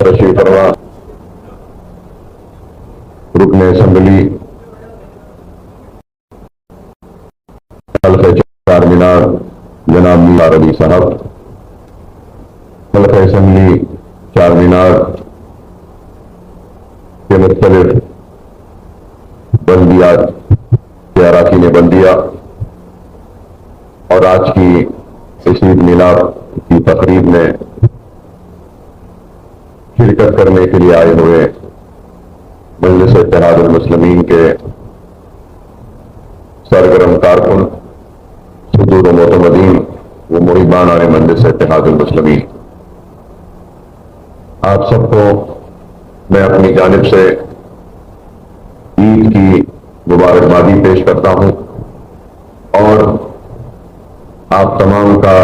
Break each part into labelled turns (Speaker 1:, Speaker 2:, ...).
Speaker 1: تشریف فرما رکن اسمبلی حلقہ چار مینار جناب میاں ربی صاحب، حلقہ اسمبلی چار مینار کے مختلف بلدیات کے اراکین بلدیہ اور آج کی اس عید میلاد کی تقریب میں شرکت کرنے کے لیے آئے ہوئے مجلس اتحاد المسلمین کے سرگرم کارکن، صدور و معتمدین و محبان آنے مجلس اتحاد المسلمین، آپ سب کو میں اپنی جانب سے عید کی مبارکبادی پیش کرتا ہوں اور آپ تمام کا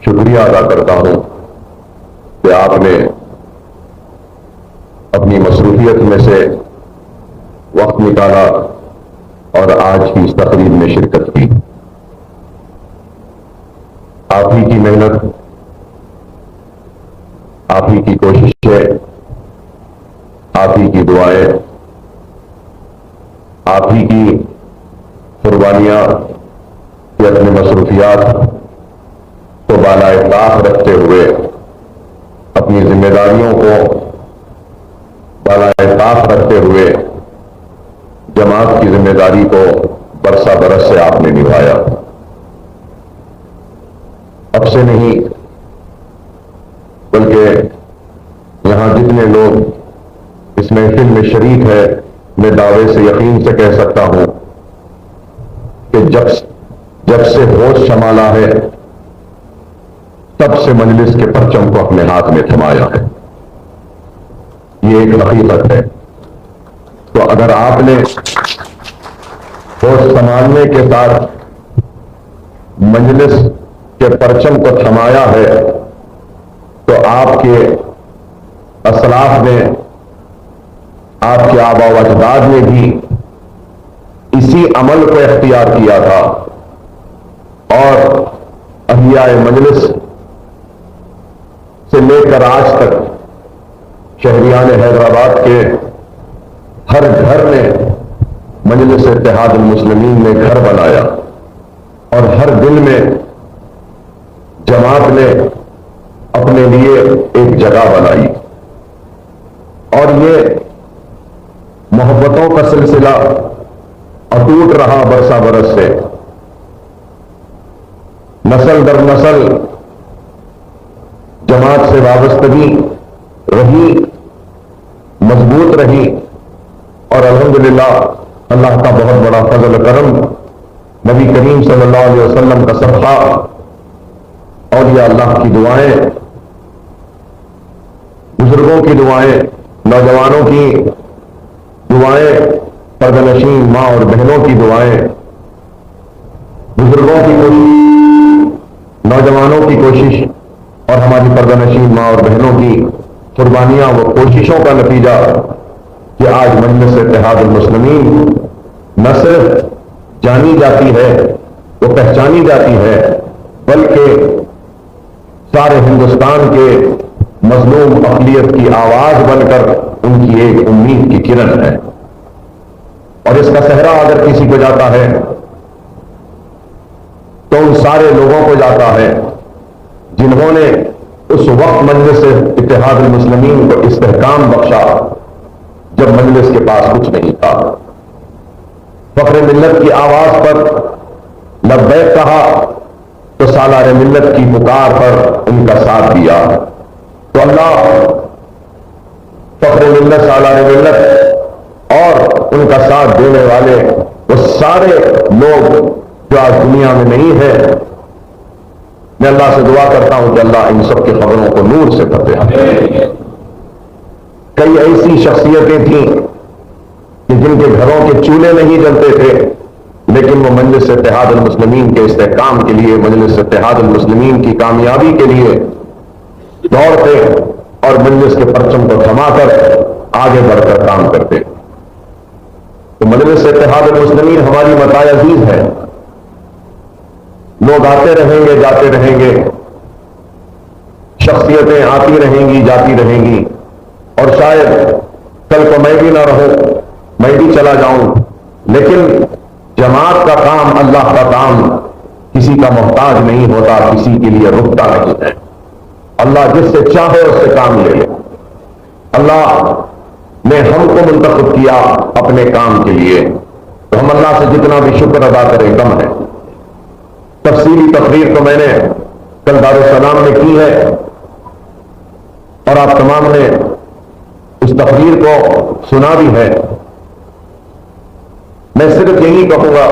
Speaker 1: شکریہ ادا کرتا ہوں کہ آپ نے اپنی مصروفیت میں سے وقت نکالا اور آج کی اس تقریب میں شرکت کی۔ آپ ہی کی محنت، آپ ہی کی کوششیں، آپ ہی کی دعائیں، آپ ہی کی قربانیاں کہ اپنی مصروفیات کو بالائے طاق رکھتے ہوئے اپنی ذمہ داریوں کو بالائے طاق رکھتے ہوئے جماعت کی ذمہ داری کو برسہ برس سے آپ نے نبھایا۔ اب سے نہیں بلکہ یہاں جتنے لوگ اس محفل میں شریک ہے، میں دعوے سے یقین سے کہہ سکتا ہوں کہ جب سے ہوش سنبھالا ہے تب سے مجلس کے پرچم کو اپنے ہاتھ میں تھمایا ہے، یہ ایک حقیقت ہے۔ تو اگر آپ نے ہوش سنبھالنے کے ساتھ مجلس کے پرچم کو تھمایا ہے تو آپ کے اسلاف نے، آپ کے آبا و اجداد نے بھی اسی عمل کو اختیار کیا تھا اور احیاء مجلس سے لے کر آج تک شہریان حیدرآباد کے ہر گھر نے مجلس اتحاد المسلمین نے گھر بنایا اور ہر دل میں جماعت نے اپنے لیے ایک جگہ بنائی اور یہ محبتوں کا سلسلہ اٹوٹ رہا برسہ برس سے، نسل در نسل جماعت سے وابستگی رہی، مضبوط رہی اور الحمدللہ اللہ کا بہت بڑا فضل کرم، نبی کریم صلی اللہ علیہ وسلم کا صدقہ، اولیاء اللہ کی دعائیں، بزرگوں کی دعائیں، نوجوانوں کی دعائیں، پردہ نشین ماں اور بہنوں کی دعائیں، بزرگوں کی کوشش، نوجوانوں کی کوشش اور ہماری پردہ نشین ماں اور بہنوں کی قربانیاں و کوششوں کا نتیجہ کہ آج مجلس اتحاد المسلمین نہ صرف جانی جاتی ہے، وہ پہچانی جاتی ہے، بلکہ سارے ہندوستان کے مظلوم اقلیت کی آواز بن کر ان کی ایک امید کی کرن ہے۔ اور اس کا صحرا اگر کسی کو جاتا ہے تو ان سارے لوگوں کو جاتا ہے جنہوں نے اس وقت مجلس اتحاد المسلمین کو استحکام بخشا جب مجلس کے پاس کچھ نہیں تھا، فخر ملت کی آواز پر لبیک کہا تو سالار ملت کی پکار پر ان کا ساتھ دیا۔ تو اللہ فخر ملت، سالار ملت اور ان کا ساتھ دینے والے وہ سارے لوگ جو آج دنیا میں نہیں ہے، میں اللہ سے دعا کرتا ہوں کہ اللہ ان سب کی خبروں کو نور سے فتح دے۔ کئی ایسی شخصیتیں تھیں کہ جن کے گھروں کے چولہے نہیں جلتے تھے لیکن وہ مجلس اتحاد المسلمین کے استحکام کے لیے، مجلس اتحاد المسلمین کی کامیابی کے لیے دوڑتے اور مجلس کے پرچم کو تھما کر آگے بڑھ کر کام کرتے۔ تو مجلس اتحاد المسلمین ہماری متاع عزیز ہے، لوگ آتے رہیں گے، جاتے رہیں گے، شخصیتیں آتی رہیں گی جاتی رہیں گی، اور شاید کل کو میں بھی نہ رہوں، میں بھی چلا جاؤں، لیکن جماعت کا کام، اللہ کا کام کسی کا محتاج نہیں ہوتا، کسی کے لیے رکتا نہیں ہے۔ اللہ جس سے چاہے اس سے کام لے لے۔ اللہ نے ہم کو منتخب کیا اپنے کام کے لیے، تو ہم اللہ سے جتنا بھی شکر ادا کریں کم ہے۔ تفصیلی تقریر تو میں نے کل دارالسلام میں کی ہے، اور آپ تمام نے اس تقریر کو سنا بھی ہے۔ میں صرف یہی کہوں گا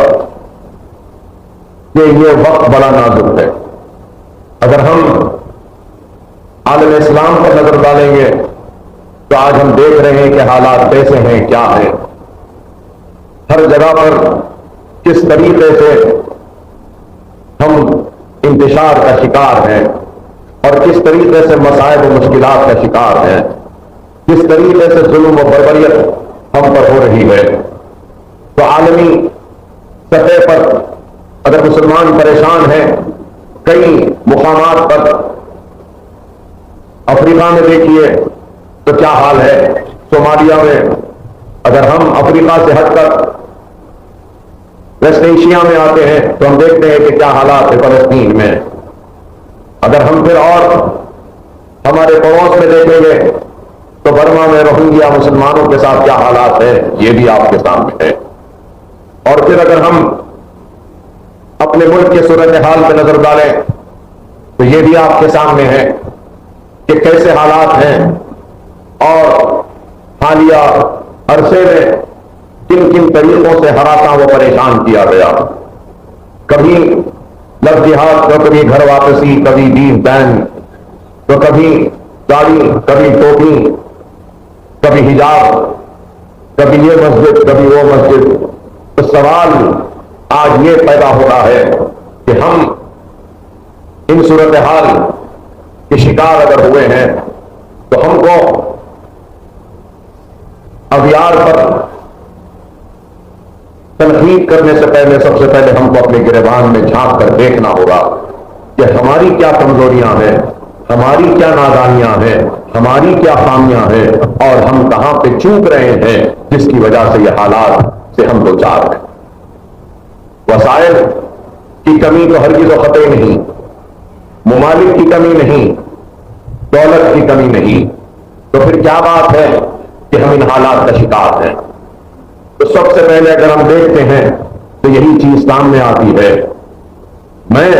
Speaker 1: کہ یہ وقت بڑا نازک ہے۔ اگر ہم عالم اسلام پر نظر ڈالیں گے تو آج ہم دیکھ رہے ہیں کہ حالات کیسے ہیں، کیا ہے۔ ہر جگہ پر کس طریقے سے ہم انتشار کا شکار ہیں، اور کس طریقے سے مصائب و مشکلات کا شکار ہیں، کس طریقے سے ظلم و بربریت ہم پر ہو رہی ہے۔ تو عالمی سطح پر اگر مسلمان پریشان ہیں، کئی مقامات پر، افریقہ میں دیکھیے تو کیا حال ہے، صومالیہ میں، اگر ہم افریقہ سے ہٹ کر ویسٹ ایشیا میں آتے ہیں تو ہم دیکھتے ہیں کہ کیا حالات ہے فلسطین میں۔ اگر ہم پھر اور ہمارے پڑوس میں دیکھیں گے تو برما میں روہنگیا مسلمانوں کے ساتھ کیا حالات ہے، یہ بھی آپ کے سامنے ہے۔ اور پھر اگر ہم اپنے ملک کے صورتحال پہ نظر ڈالیں تو یہ بھی آپ کے سامنے ہے کہ کیسے حالات ہیں، اور حالیہ عرصے میں کن کن طریقوں سے ہراساں و پریشان کیا گیا۔ کبھی لفظ جہاد، تو کبھی گھر واپسی، کبھی بیف بین، تو کبھی داڑھی، کبھی ٹوپی، کبھی حجاب، کبھی یہ مسجد، کبھی وہ مسجد۔ تو سوال آج یہ پیدا ہو رہا ہے کہ ہم ان صورتحال کے شکار اگر ہوئے ہیں تو ہم کو اغیار پر تنقید کرنے سے پہلے سب سے پہلے ہم کو اپنے گریبان میں جھانک کر دیکھنا ہوگا کہ ہماری کیا کمزوریاں ہیں، ہماری کیا نادانیاں ہیں، ہماری کیا خامیاں ہیں، اور ہم کہاں پہ چوک رہے ہیں جس کی وجہ سے یہ حالات سے ہم دو چار ہیں۔ وسائل کی کمی تو ہرگز و قطعی نہیں، ممالک کی کمی نہیں، دولت کی کمی نہیں، تو پھر کیا بات ہے کہ ہم ان حالات کا شکار ہیں؟ تو سب سے پہلے اگر ہم دیکھتے ہیں تو یہی چیز سامنے آتی ہے۔ میں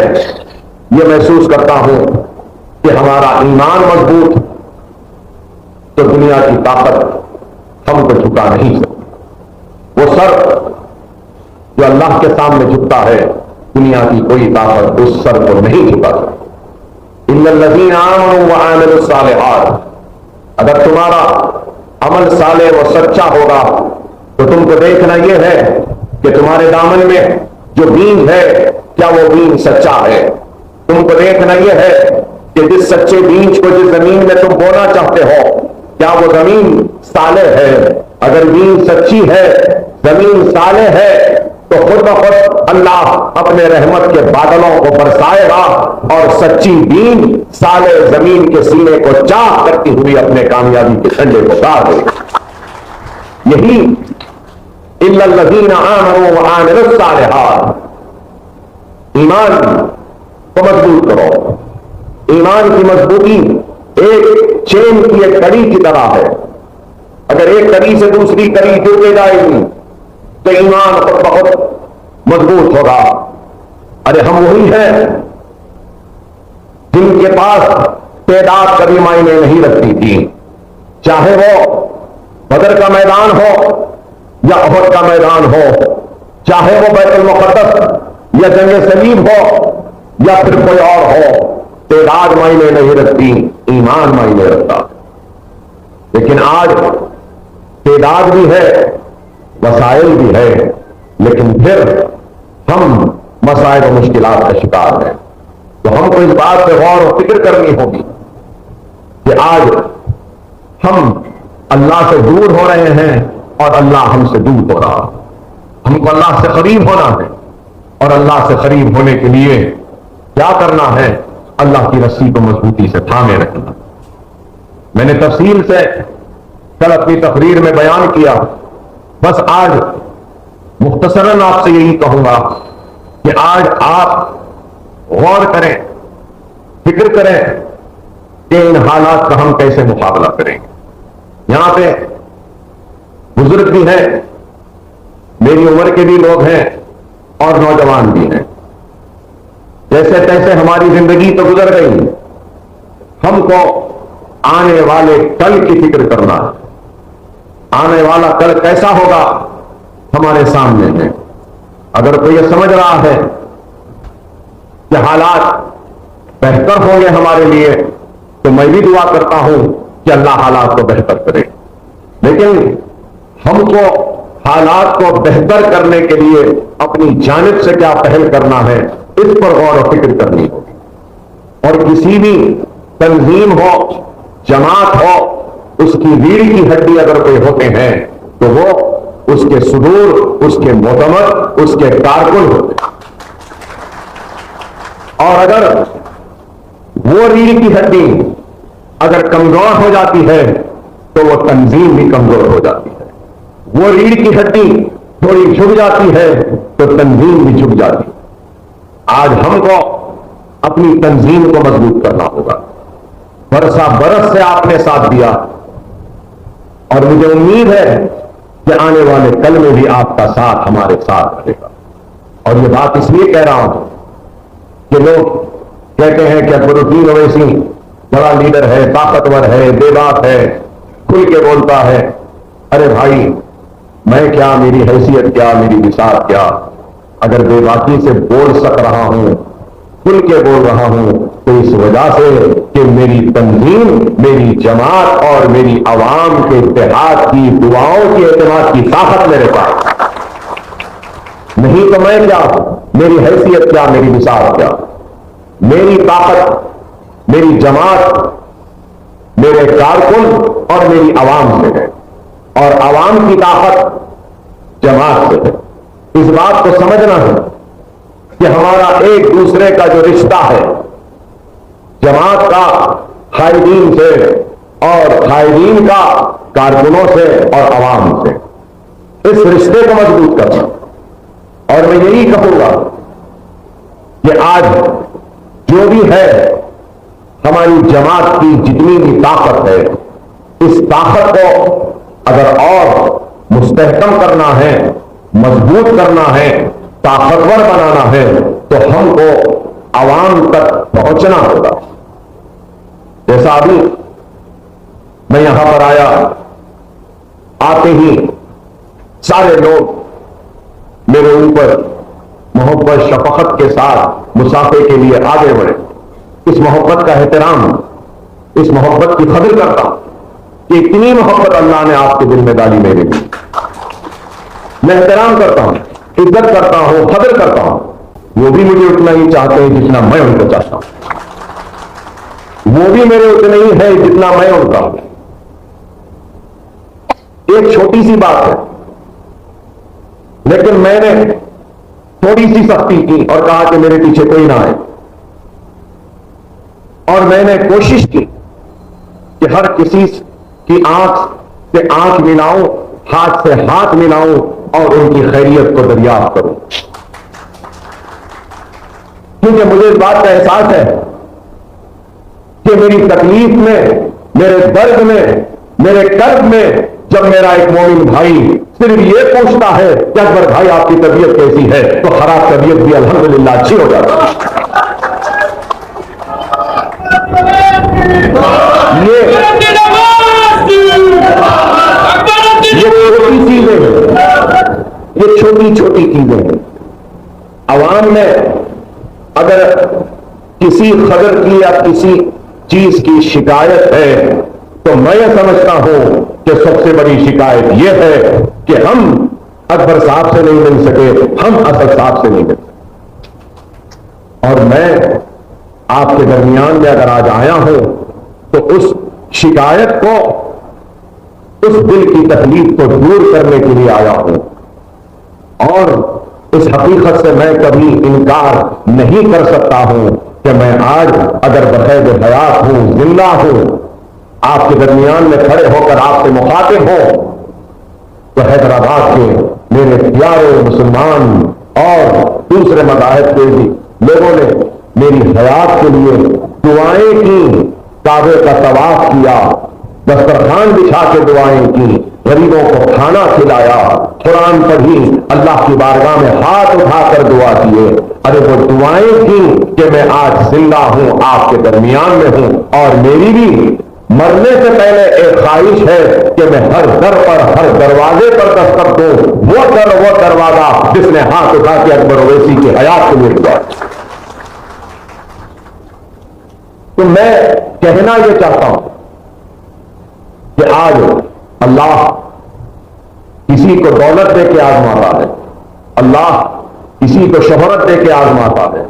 Speaker 1: یہ محسوس کرتا ہوں کہ ہمارا ایمان مضبوط تو دنیا کی طاقت ہم کو جھکا نہیں سکتی۔ وہ سر جو اللہ کے سامنے جھکتا ہے، دنیا کی کوئی طاقت اس سر کو نہیں جھکا سکتی۔ ان الذین آمنوا وعملوا الصالحات، اگر تمہارا عمل صالح و سچا ہوگا تو تم کو دیکھنا یہ ہے کہ تمہارے دامن میں جو بیج ہے کیا وہ بیج سچا ہے۔ تم کو دیکھنا یہ ہے کہ جس سچے بیج کو جس زمین میں تم بونا چاہتے ہو کیا وہ زمین صالح ہے۔ اگر بیج سچی ہے، زمین صالح ہے، تو خود بخود اللہ اپنے رحمت کے بادلوں کو برسائے گا اور سچی بیج صالح زمین کے سینے کو چاک کرتی ہوئی اپنے کامیابی کے جھنڈے کو گاڑ دے گی۔ یہی الا الذین آمنوا وعملوا الصالحات، ایمان کو مضبوط کرو۔ ایمان کی مضبوطی ایک چین کی ایک کڑی کی طرح ہے، اگر ایک کڑی سے دوسری کڑی جڑتے جائے گی تو ایمان خود بخود مضبوط ہوگا۔ ارے ہم وہی ہیں جن کے پاس تعداد کبھی معنی نہیں رکھتی تھی، چاہے وہ بدر کا میدان ہو یا احد کا میدان ہو، چاہے وہ بیت المقدس یا جنگ صلیب ہو یا پھر کوئی اور ہو، تعداد معنی نہیں رکھتی، ایمان معنی رکھتا۔ لیکن آج تعداد بھی ہے، وسائل بھی ہے، لیکن پھر ہم مسائل و مشکلات کا شکار ہیں۔ تو ہم کو اس بات پہ غور و فکر کرنی ہوگی کہ آج ہم اللہ سے دور ہو رہے ہیں اور اللہ ہم سے دور ہو رہا۔ ہم کو اللہ سے قریب ہونا ہے، اور اللہ سے قریب ہونے کے لیے کیا کرنا ہے؟ اللہ کی رسی کو مضبوطی سے تھامے رکھنا. میں نے تفصیل سے کل اپنی تقریر میں بیان کیا، بس آج مختصراً آپ سے یہی کہوں گا کہ آج آپ غور کریں، فکر کریں کہ ان حالات کا ہم کیسے مقابلہ کریں. یہاں پہ بزرگ بھی ہیں، میری عمر کے بھی لوگ ہیں اور نوجوان بھی ہیں. جیسے تیسے ہماری زندگی تو گزر گئی، ہم کو آنے والے کل کی فکر کرنا ہے. آنے والا کل کیسا ہوگا ہمارے سامنے ہے. اگر کوئی یہ سمجھ رہا ہے کہ حالات بہتر ہوں گے ہمارے لیے تو میں بھی دعا کرتا ہوں کہ اللہ حالات کو بہتر کرے، لیکن ہم کو حالات کو بہتر کرنے کے لیے اپنی جانب سے کیا پہل کرنا ہے اس پر غور و فکر کرنی ہوگی. اور کسی بھی تنظیم ہو، جماعت ہو، اس کی ریڑھ کی ہڈی اگر کوئی ہوتے ہیں تو وہ اس کے صدور، اس کے معتمد، اس کے کارکن ہوتے ہیں. اور اگر وہ ریڑھ کی ہڈی اگر کمزور ہو جاتی ہے تو وہ تنظیم بھی کمزور ہو جاتی ہے. وہ ریڑھ کی ہڈی تھوڑی جھک جاتی ہے تو تنظیم بھی جھک جاتی ہے. آج ہم کو اپنی تنظیم کو مضبوط کرنا ہوگا. برسہ برس سے آپ نے ساتھ دیا اور مجھے امید ہے کہ آنے والے کل میں بھی آپ کا ساتھ ہمارے ساتھ رہے گا. اور یہ بات اس لیے کہہ رہا ہوں کہ لوگ کہتے ہیں کہ اکبر الدین اویسی بڑا لیڈر ہے، طاقتور ہے، بے بات ہے، کھل کے بولتا ہے. ارے بھائی، میں کیا، میری حیثیت کیا، میری بساط کیا؟ اگر بے باکی سے بول سک رہا ہوں، کھل کے بول رہا ہوں تو اس وجہ سے کہ میری تنظیم، میری جماعت اور میری عوام کے اتحاد کی، دعاؤں کی، اعتماد کی طاقت میرے پاس. نہیں تو میں کیا، میری حیثیت کیا، میری بساط کیا؟ میری طاقت میری جماعت، میرے کارکن اور میری عوام سے ہے، اور عوام کی طاقت جماعت سے ہے. اس بات کو سمجھنا ہے کہ ہمارا ایک دوسرے کا جو رشتہ ہے جماعت کا قائدین سے اور قائدین کا کارکنوں سے اور عوام سے، اس رشتے کو مضبوط کرنا. اور میں یہی کہوں گا کہ آج جو بھی ہے ہماری جماعت کی جتنی بھی طاقت ہے، اس طاقت کو اگر اور مستحکم کرنا ہے، مضبوط کرنا ہے، طاقتور بنانا ہے تو ہم کو عوام تک پہنچنا ہوگا. جیسا ابھی میں یہاں پر آیا، آتے ہی سارے لوگ میرے اوپر محبت شفقت کے ساتھ مصافحے کے لیے آگے بڑھے. اس محبت کا احترام، اس محبت کی قدر کرتا ہوں کہ اتنی محبت اللہ نے آپ کے دل میں ڈالی میرے لیے. میں احترام کرتا ہوں، عزت کرتا ہوں، قدر کرتا ہوں. وہ بھی مجھے اتنا ہی چاہتے ہیں جتنا میں ان کو چاہتا ہوں. وہ بھی میرے اتنے ہی ہے جتنا میں ان کا ہوں. ایک چھوٹی سی بات ہے لیکن میں نے تھوڑی سی سختی کی اور کہا کہ میرے پیچھے کوئی نہ آئے. اور میں نے کوشش کی کہ ہر کسی کی آنکھ سے آنکھ ملاؤں، ہاتھ سے ہاتھ ملاؤں اور ان کی خیریت کو دریافت کروں. کیونکہ مجھے اس بات کا احساس ہے کہ میری تکلیف میں، میرے درد میں، میرے کرب میں جب میرا ایک مومن بھائی صرف یہ پوچھتا ہے کہ اکبر بھائی آپ کی طبیعت کیسی ہے، تو خراب طبیعت بھی الحمدللہ اچھی ہو جاتی ہے. یہ چھوٹی چھوٹی چیزیں ہیں. عوام میں اگر کسی خبر کی یا کسی چیز کی شکایت ہے تو میں یہ سمجھتا ہوں کہ سب سے بڑی شکایت یہ ہے کہ ہم اکبر صاحب سے نہیں مل سکے، ہم اسد صاحب سے نہیں مل سکے. اور میں آپ کے درمیان میں اگر آج آیا ہوں تو اس شکایت کو، اس دل کی تکلیف کو دور کرنے کے لیے آیا ہوں. اور اس حقیقت سے میں کبھی انکار نہیں کر سکتا ہوں کہ میں آج اگر بقید حیات ہوں، زندہ ہوں، آپ کے درمیان میں کھڑے ہو کر آپ سے مخاطب ہوں، تو حیدرآباد کے میرے پیارے مسلمان اور دوسرے مذاہب کے بھی لوگوں نے میری حیات کے لیے دعائیں کی، کعبے کا طواف کیا، دسترخوان بچھا کے دعائیں کی، غریبوں کو کھانا کھلایا، قرآن پڑھی، اللہ کی بارگاہ میں ہاتھ اٹھا کر دعا کیے۔ ارے وہ دعائیں کی کہ میں آج زندہ ہوں، آپ کے درمیان میں ہوں، اور میری بھی مرنے سے پہلے ایک خواہش ہے کہ میں ہر در پر، ہر دروازے پر دستک دوں، وہ در وہ دروازہ جس نے ہاتھ اٹھا کے اکبر اویسی کی حیات کے لیے دعا کی۔ تو میں کہنا یہ چاہتا ہوں کہ آج اللہ کسی کو دولت دے کے آزماتا ہے، اللہ کسی کو شہرت دے کے آزماتا ہے،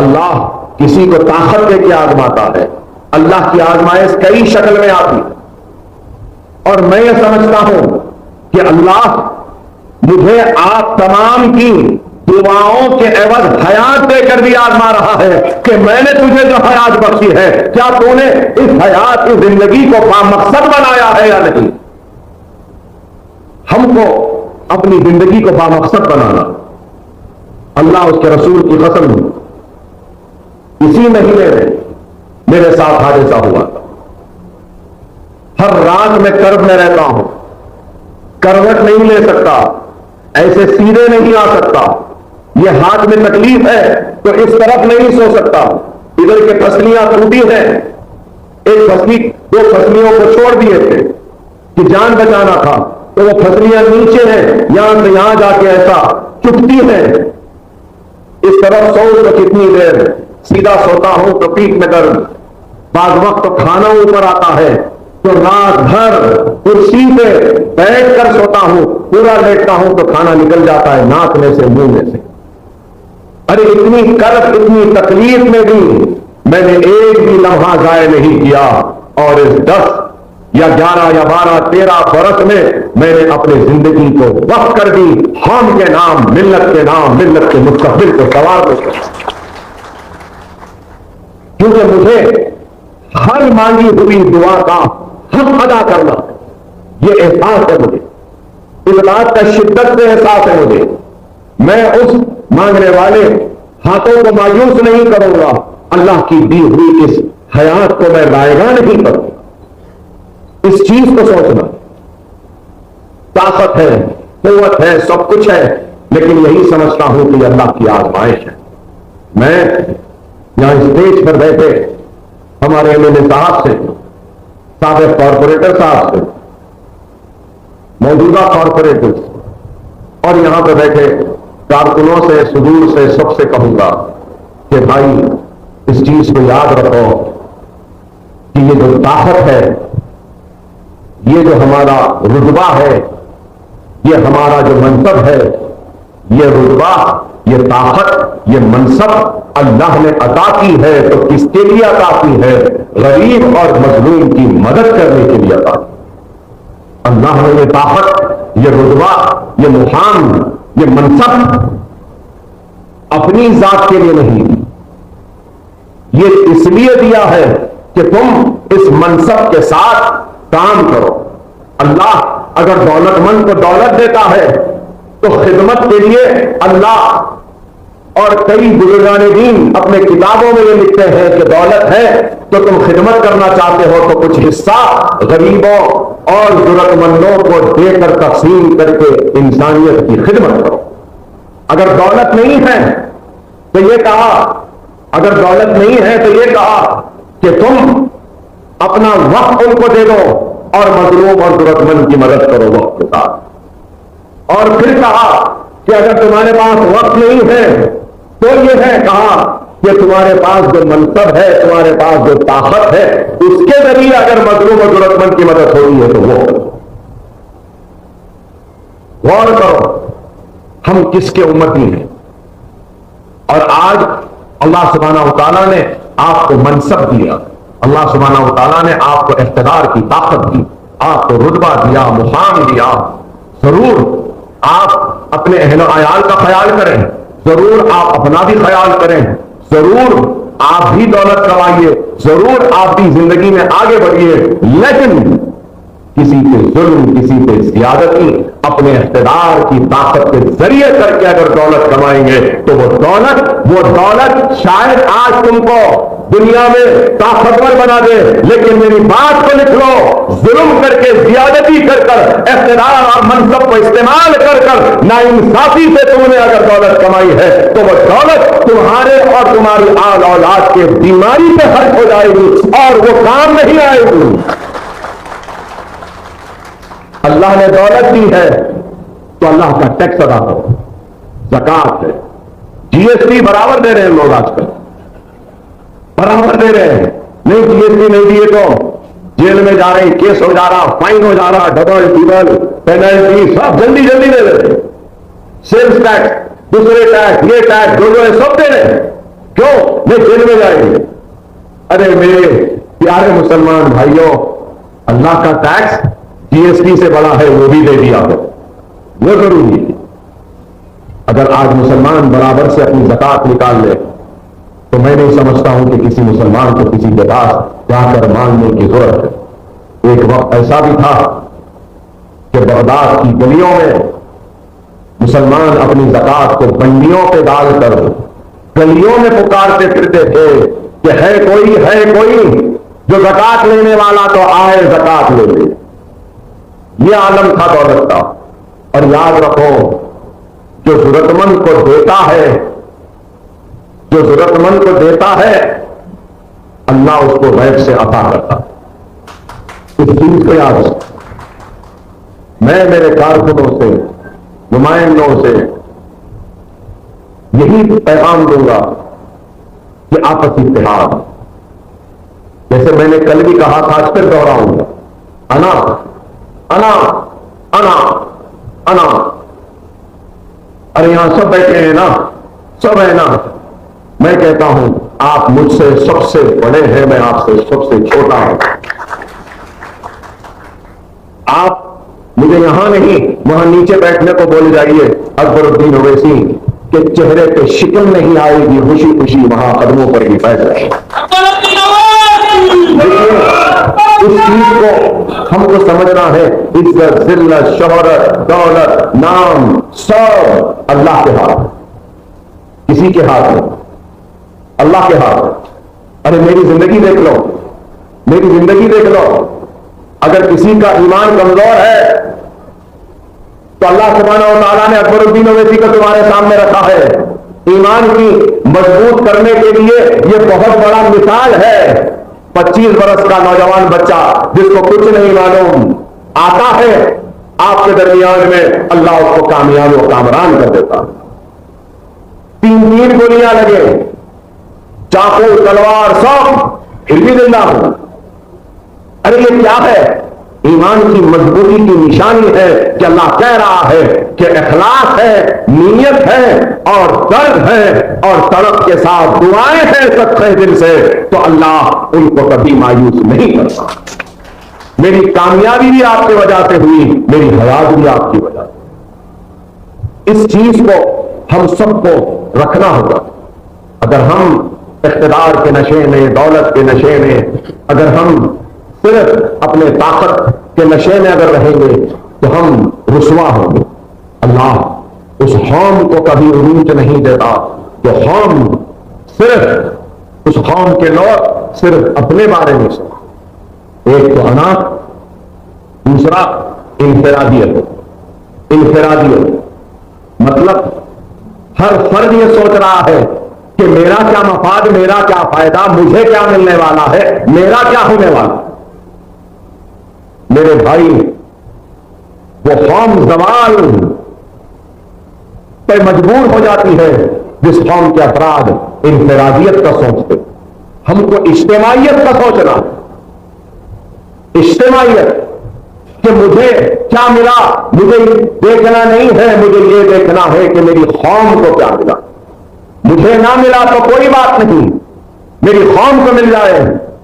Speaker 1: اللہ کسی کو طاقت دے کے آزماتا ہے۔ اللہ کی آزمائش کئی شکل میں آتی ہے، اور میں یہ سمجھتا ہوں کہ اللہ مجھے آپ تمام کی دعاؤں کے عوض حیات دے کر بھی آزما رہا ہے کہ میں نے تجھے جو حیات بخشی ہے، کیا تو نے اس حیات کی زندگی کو بامقصد بنایا ہے یا نہیں؟ ہم کو اپنی زندگی کو بامقصد بنانا، اللہ اس کے رسول کی قسم، اسی مہینے میں میرے ساتھ حادثہ ہوا تھا۔ ہر رات میں کرب میں رہتا ہوں، کروٹ نہیں لے سکتا، ایسے سیدھے نہیں آ سکتا، یہ ہاتھ میں تکلیف ہے تو اس طرف نہیں سو سکتا، ادھر کے پسلیاں ٹوٹی ہیں، ایک پسلی دو پسلیوں کو چھوڑ دیے تھے کہ جان بچانا تھا، تو وہ پسلیاں نیچے ہیں، یہاں سے یہاں جا کے ایسا چپتی ہیں، اس طرف سو تو کتنی دیر، سیدھا سوتا ہوں تو پیٹ میں درد، بعض وقت تو کھانا اوپر آتا ہے تو رات بھر کرسی پہ بیٹھ کر سوتا ہوں، پورا لیٹتا ہوں تو کھانا نکل جاتا ہے ناک میں سے، منہ میں سے۔ ارے اتنی کرب، اتنی تکلیف میں بھی میں نے ایک بھی لمحہ ضائع نہیں کیا، اور اس 10 یا 11 یا 12 13 برس میں میں نے اپنی زندگی کو وقف کر دی قوم کے نام، ملت کے نام، ملت کے مستقبل کو سوار کر، کیونکہ مجھے ہر مانگی ہوئی دعا کا حق ادا کرنا یہ احساس ہے، مجھے اس بات کا شدت سے احساس ہے مجھے۔ میں اس مانگنے والے ہاتھوں کو مایوس نہیں کروں گا، اللہ کی دی ہوئی اس حیات کو میں رائیگاں نہیں کروں۔ اس چیز کو سوچنا، طاقت ہے، قوت ہے، سب کچھ ہے، لیکن یہی سمجھتا ہوں کہ یہ اللہ کی آزمائش ہے۔ میں یہاں اسٹیج پر بیٹھے ہمارے MLA صاحب سے، سابق کارپوریٹر صاحب سے، موجودہ کارپوریٹر اور یہاں پہ بیٹھے کارکنوں سے، صدور سے، سب سے کہوں گا کہ بھائی اس چیز کو یاد رکھو کہ یہ جو طاقت ہے، یہ جو ہمارا رتبہ ہے، یہ ہمارا جو منصب ہے، یہ رتبہ، یہ طاقت، یہ منصب اللہ نے عطا کی ہے تو کس کے لیے عطا کی ہے؟ غریب اور مظلوم کی مدد کرنے کے لیے عطا کی۔ اللہ نے یہ طاقت، یہ رتبہ، یہ مقام، یہ منصب اپنی ذات کے لیے نہیں، یہ اس لیے دیا ہے کہ تم اس منصب کے ساتھ کام کرو۔ اللہ اگر دولت مند کو دولت دیتا ہے تو خدمت کے لیے اللہ، اور کئی بزرگان دین اپنے کتابوں میں یہ لکھتے ہیں کہ دولت ہے تو تم خدمت کرنا چاہتے ہو تو کچھ حصہ غریبوں اور ضرورت مندوں کو دے کر تقسیم کر کے انسانیت کی خدمت کرو۔ اگر دولت نہیں ہے تو یہ کہا، اگر دولت نہیں ہے تو یہ کہا کہ تم اپنا وقت ان کو دے دو اور مظلوم اور ضرورت مند کی مدد کرو وقت کے ساتھ۔ اور پھر کہا کہ اگر تمہارے پاس وقت نہیں ہے تو یہ ہے کہا کہ تمہارے پاس جو منصب ہے، تمہارے پاس جو طاقت ہے، اس کے ذریعے اگر مظلوم اور ضرورت مند کی مدد ہوتی ہے تو وہ کرو۔ غور کرو ہم کس کے امتی ہیں، اور آج اللہ سبحانہ و تعالیٰ نے آپ کو منصب دیا، اللہ سبحانہ و تعالیٰ نے آپ کو اقتدار کی طاقت دی، آپ کو رتبہ دیا، مقام دیا۔ ضرور آپ اپنے اہل و عیال کا خیال کریں، ضرور آپ اپنا بھی خیال کریں، ضرور آپ بھی دولت کمائیے، ضرور آپ بھی زندگی میں آگے بڑھیے، لیکن کسی پہ ظلم، کسی پہ زیادتی، اپنے اقتدار کی طاقت کے ذریعے کر کے اگر دولت کمائیں گے تو وہ دولت شاید آج تم کو دنیا میں طاقتور بنا دے، لیکن میری بات کو لکھ لو، ظلم کر کے، زیادتی کر کر، اقتدار اور منصب کو استعمال کر کر ناانصافی سے تم نے اگر دولت کمائی ہے تو وہ دولت تمہارے اور تمہاری آل اولاد کے بیماری پہ خرچ ہو جائے گی اور وہ کام نہیں آئے گی۔ اللہ نے دولت دی ہے تو اللہ کا ٹیکس ادا کرو، زکات ہے، جی ایس ٹی برابر دے رہے ہیں لوگ، آج کل برابر دے رہے ہیں، نہیں جی ایس ٹی نہیں دیے تو جیل میں جا رہے ہیں، کیس ہو جا رہا، فائن ہو جا رہا، ڈبل ٹربل پینلٹی سب جلدی جلدی دے رہے ہیں، سیلز ٹیکس، دوسرے ٹیکس، یہ ٹیکس جو ہے سب دے رہے ہیں، کیوں؟ نہیں جیل میں جائیں گے۔ ارے میرے پیارے مسلمان بھائیوں، اللہ کا ٹیکس جی ایس ٹی سے بڑا ہے، وہ بھی دے دیا ہو، وہ ضروری ہے۔ اگر آج مسلمان برابر سے اپنی زکات نکال لے تو میں نہیں سمجھتا ہوں کہ کسی مسلمان کو کسی کے پاس جا کر مانگنے کی ضرورت ہے۔ ایک وقت ایسا بھی تھا کہ بغداد کی گلیوں میں مسلمان اپنی زکات کو بنڈیوں پہ ڈال کر گلیوں میں پکارتے پھرتے تھے کہ ہے کوئی جو زکات لینے والا تو آئے زکات لے لے۔ یہ عالم تھا دولت کا۔ اور یاد رکھو، جو ضرورت مند کو دیتا ہے، جو ضرورت مند کو دیتا ہے، اللہ اس کو غیب سے عطا کرتا۔ اس چیز کو یاد رکھو۔ میں میرے کارکنوں سے، نمائندوں سے یہی پیغام دوں گا کہ آپس اتحاد، جیسے میں نے کل بھی کہا تھا، آج پھر دوہراؤں گا، انا انا انا انا۔ ارے یہاں سب بیٹھے ہیں نا، سب ہے نا۔ میں کہتا ہوں آپ مجھ سے سب سے بڑے ہیں، میں آپ سے سب سے چھوٹا ہوں۔ آپ مجھے یہاں نہیں، وہاں نیچے بیٹھنے کو بول جائیے اکبر الدین اویسی کہ چہرے پہ شکن نہیں آئے گی، خوشی خوشی وہاں قدموں پر ہی بیٹھ رہے۔ اس چیز کو ہم کو سمجھنا ہے، عزت، ذلت، شہرت، دولت، نام سب اللہ کے ہاتھ، کسی کے ہاتھ نہیں، اللہ کے ہاتھ۔ ارے میری زندگی دیکھ لو، میری زندگی دیکھ لو، اگر کسی کا ایمان کمزور ہے تو اللہ سبحانہ و تعالیٰ نے اکبر الدین اویسی کو تمہارے سامنے رکھا ہے۔ ایمان کی مضبوط کرنے کے لیے یہ بہت بڑا مثال ہے۔ 25 برس کا نوجوان بچہ جس کو کچھ نہیں معلوم، آتا ہے آپ کے درمیان میں، اللہ اس کو کامیاب و کامران کر دیتا۔ 3 گولیاں لگے، چاقو، تلوار سب، پھر بھی زندہ ہو۔ ارے یہ کیا ہے؟ ایمان کی مضبوطی کی نشانی ہے کہ اللہ کہہ رہا ہے کہ اخلاص ہے، نیت ہے اور درد ہے اور تڑپ کے ساتھ دعائیں ہیں سچے دل سے، تو اللہ ان کو کبھی مایوس نہیں کرتا۔ میری کامیابی بھی آپ کی وجہ سے ہوئی، میری حیات بھی آپ کی وجہ سے۔ اس چیز کو ہم سب کو رکھنا ہوگا۔ اگر ہم اقتدار کے نشے میں، دولت کے نشے میں، اگر ہم صرف اپنے طاقت کے نشے میں اگر رہیں گے تو ہم رسوا ہوں گے۔ اللہ اس قوم کو کبھی عروج نہیں دیتا جو قوم صرف اس قوم کے لوگ صرف اپنے بارے میں سوچیں۔ ایک تو انا، دوسرا انفرادیت۔ انفرادیت مطلب ہر فرد یہ سوچ رہا ہے کہ میرا کیا مفاد، میرا کیا فائدہ، مجھے کیا ملنے والا ہے، میرا کیا ہونے والا۔ میرے بھائی، وہ قوم زوال پہ مجبور ہو جاتی ہے جس قوم کے افراد انفرادیت کا سوچتے۔ ہم کو اجتماعیت کا سوچنا، اجتماعیت کہ مجھے کیا ملا، مجھے دیکھنا نہیں ہے، مجھے یہ دیکھنا ہے کہ میری قوم کو کیا ملا۔ مجھے نہ ملا تو کوئی بات نہیں، میری قوم کو مل جائے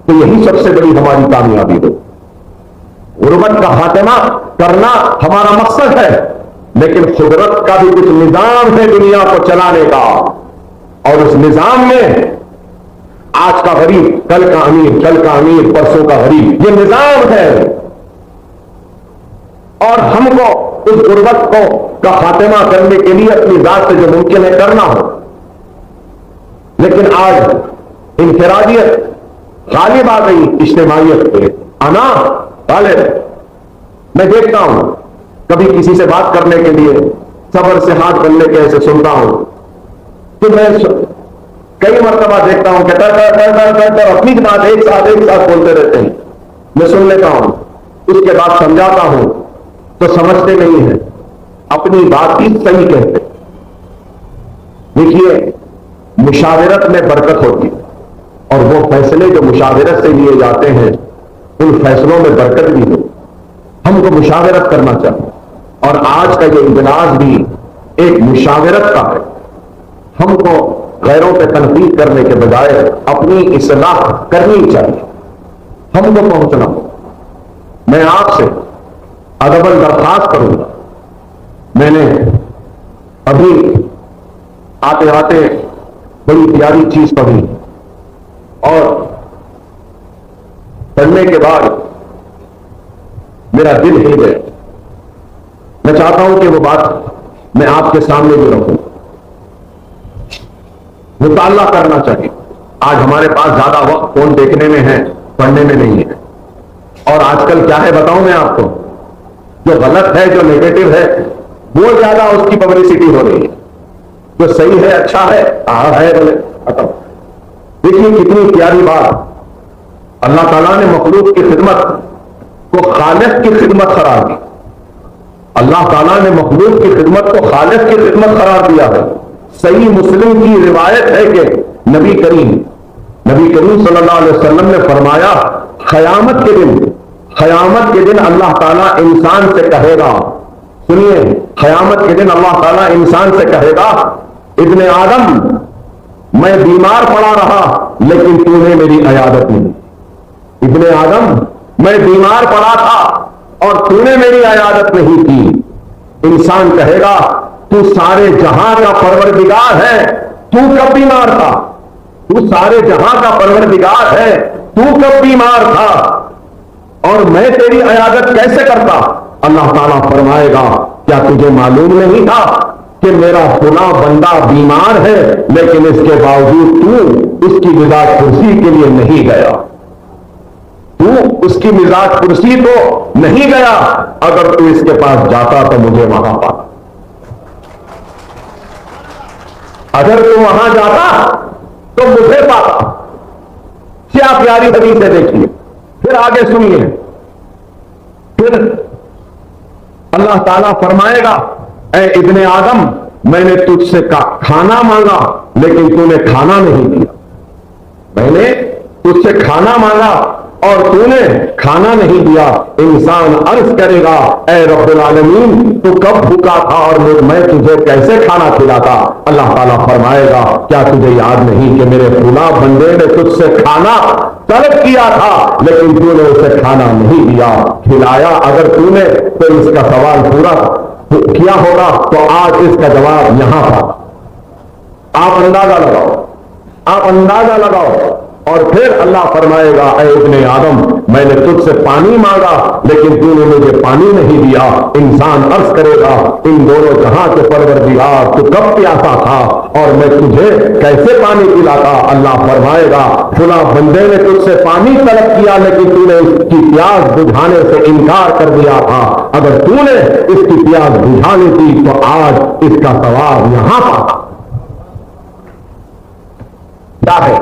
Speaker 1: تو یہی سب سے بڑی ہماری کامیابی ہو۔ غربت کا خاتمہ کرنا ہمارا مقصد ہے، لیکن قدرت کا بھی کچھ نظام ہے دنیا کو چلانے کا، اور اس نظام میں آج کا غریب کل کا امیر، کل کا امیر پرسوں کا غریب، یہ نظام ہے۔ اور ہم کو اس غربت کو کا خاتمہ کرنے کے لیے اپنی ذات سے جو ممکن ہے کرنا ہو، لیکن آج انفرادیت غالب آ گئی اجتماعیت پہ، انا غالب۔ میں دیکھتا ہوں کبھی کسی سے بات کرنے کے لیے صبر سے ہاتھ بننے کے ایسے سنتا ہوں تو میں کئی مرتبہ دیکھتا ہوں کہ اپنی بات ایک ساتھ بولتے رہتے ہیں۔ میں سن لیتا ہوں، اس کے بعد سمجھاتا ہوں تو سمجھتے نہیں ہیں، اپنی بات ہی صحیح کہتے۔ دیکھیے، مشاورت میں برکت ہوتی ہے، اور وہ فیصلے جو مشاورت سے لیے جاتے ہیں ان فیصلوں میں برکت بھی ہو۔ ہم کو مشاورت کرنا چاہیے، اور آج کا یہ اجلاس بھی ایک مشاورت کا ہے۔ ہم کو غیروں پہ تنقید کرنے کے بجائے اپنی اصلاح کرنی چاہیے، ہم کو پہنچنا ہو۔ میں آپ سے ادباً درخواست کروں گا، میں نے ابھی آتے آتے بڑی پیاری چیز پڑھی، اور پڑھنے کے بعد میرا دل ہل گیا۔ میں چاہتا ہوں کہ وہ بات میں آپ کے سامنے بھی رکھوں۔ مطالعہ کرنا چاہیے۔ آج ہمارے پاس زیادہ وقت فون دیکھنے میں ہے، پڑھنے میں نہیں ہے۔ اور آج کل کیا ہے بتاؤں میں آپ کو، جو غلط ہے، جو نیگیٹو ہے، وہ زیادہ اس کی پبلسٹی ہو رہی ہے۔ جو صحیح ہے، اچھا ہے، ہے بولے ختم۔ دیکھیے کتنی پیاری بات، اللہ تعالیٰ نے مخلوق کی خدمت کو خالق کی خدمت قرار دی۔ اللہ تعالیٰ نے مخلوق کی خدمت کو خالق کی خدمت قرار دیا ہے۔ صحیح مسلم کی روایت ہے کہ نبی کریم صلی اللہ علیہ وسلم نے فرمایا، قیامت کے دن اللہ تعالیٰ انسان سے کہے گا، سنیے، قیامت کے دن اللہ تعالیٰ انسان سے کہے گا، ابن آدم میں بیمار پڑا رہا لیکن تو نے میری عیادت نہیں۔ ابن آدم میں بیمار پڑا تھا اور تو نے میری عیادت نہیں کی۔ انسان کہے گا، تو سارے جہاں کا پروردگار ہے، تو کب بیمار تھا؟ تو سارے جہاں کا پروردگار ہے، تو کب بیمار تھا اور میں تیری عیادت کیسے کرتا؟ اللہ تعالیٰ فرمائے گا، کیا تجھے معلوم نہیں تھا کہ میرا فلاں بندہ بیمار ہے لیکن اس کے باوجود تو اس کی مزاج کرسی کے لیے نہیں گیا؟ تو اس کی مزاج کرسی تو نہیں گیا، اگر تو اس کے پاس جاتا تو مجھے وہاں پاتا۔ اگر تو وہاں جاتا تو مجھے پاتا۔ کیا پیاری حدیث ہے، دیکھیے پھر آگے سنیے۔ پھر اللہ تعالیٰ فرمائے گا، اے ابن آدم میں نے تجھ سے کھانا مانگا لیکن تو نے کھانا نہیں دیا۔ میں نے تجھ سے کھانا مانگا اور تو نے کھانا نہیں دیا۔ انسان عرض کرے گا، اے رب العالمین تو کب بھوکا تھا اور میں تجھے کیسے کھانا کھلاتا؟ اللہ تعالیٰ فرمائے گا، کیا تجھے یاد نہیں کہ میرے فلاں بندے نے تجھ سے کھانا طلب کیا تھا لیکن تو نے اسے کھانا نہیں دیا، کھلایا اگر تو نے تو اس کا سوال پورا کیا ہوگا تو آج اس کا جواب یہاں تھا۔ آپ اندازہ لگاؤ۔ اور پھر اللہ فرمائے گا، اے ابن آدم میں نے تجھ سے پانی مانگا لیکن تو نے مجھے پانی نہیں دیا۔ انسان عرض کرے گا، ان دونوں جہاں کے پروردگار تو کب پیاسا تھا اور میں تجھے کیسے پانی پلاتا؟ اللہ فرمائے گا، فلاں بندے نے تجھ سے پانی طلب کیا لیکن تو نے اس کی پیاس بجھانے سے انکار کر دیا تھا۔ اگر تو نے اس کی پیاس بجھانی تھی تو آج اس کا ثواب یہاں پاتا۔ کیا ہے؟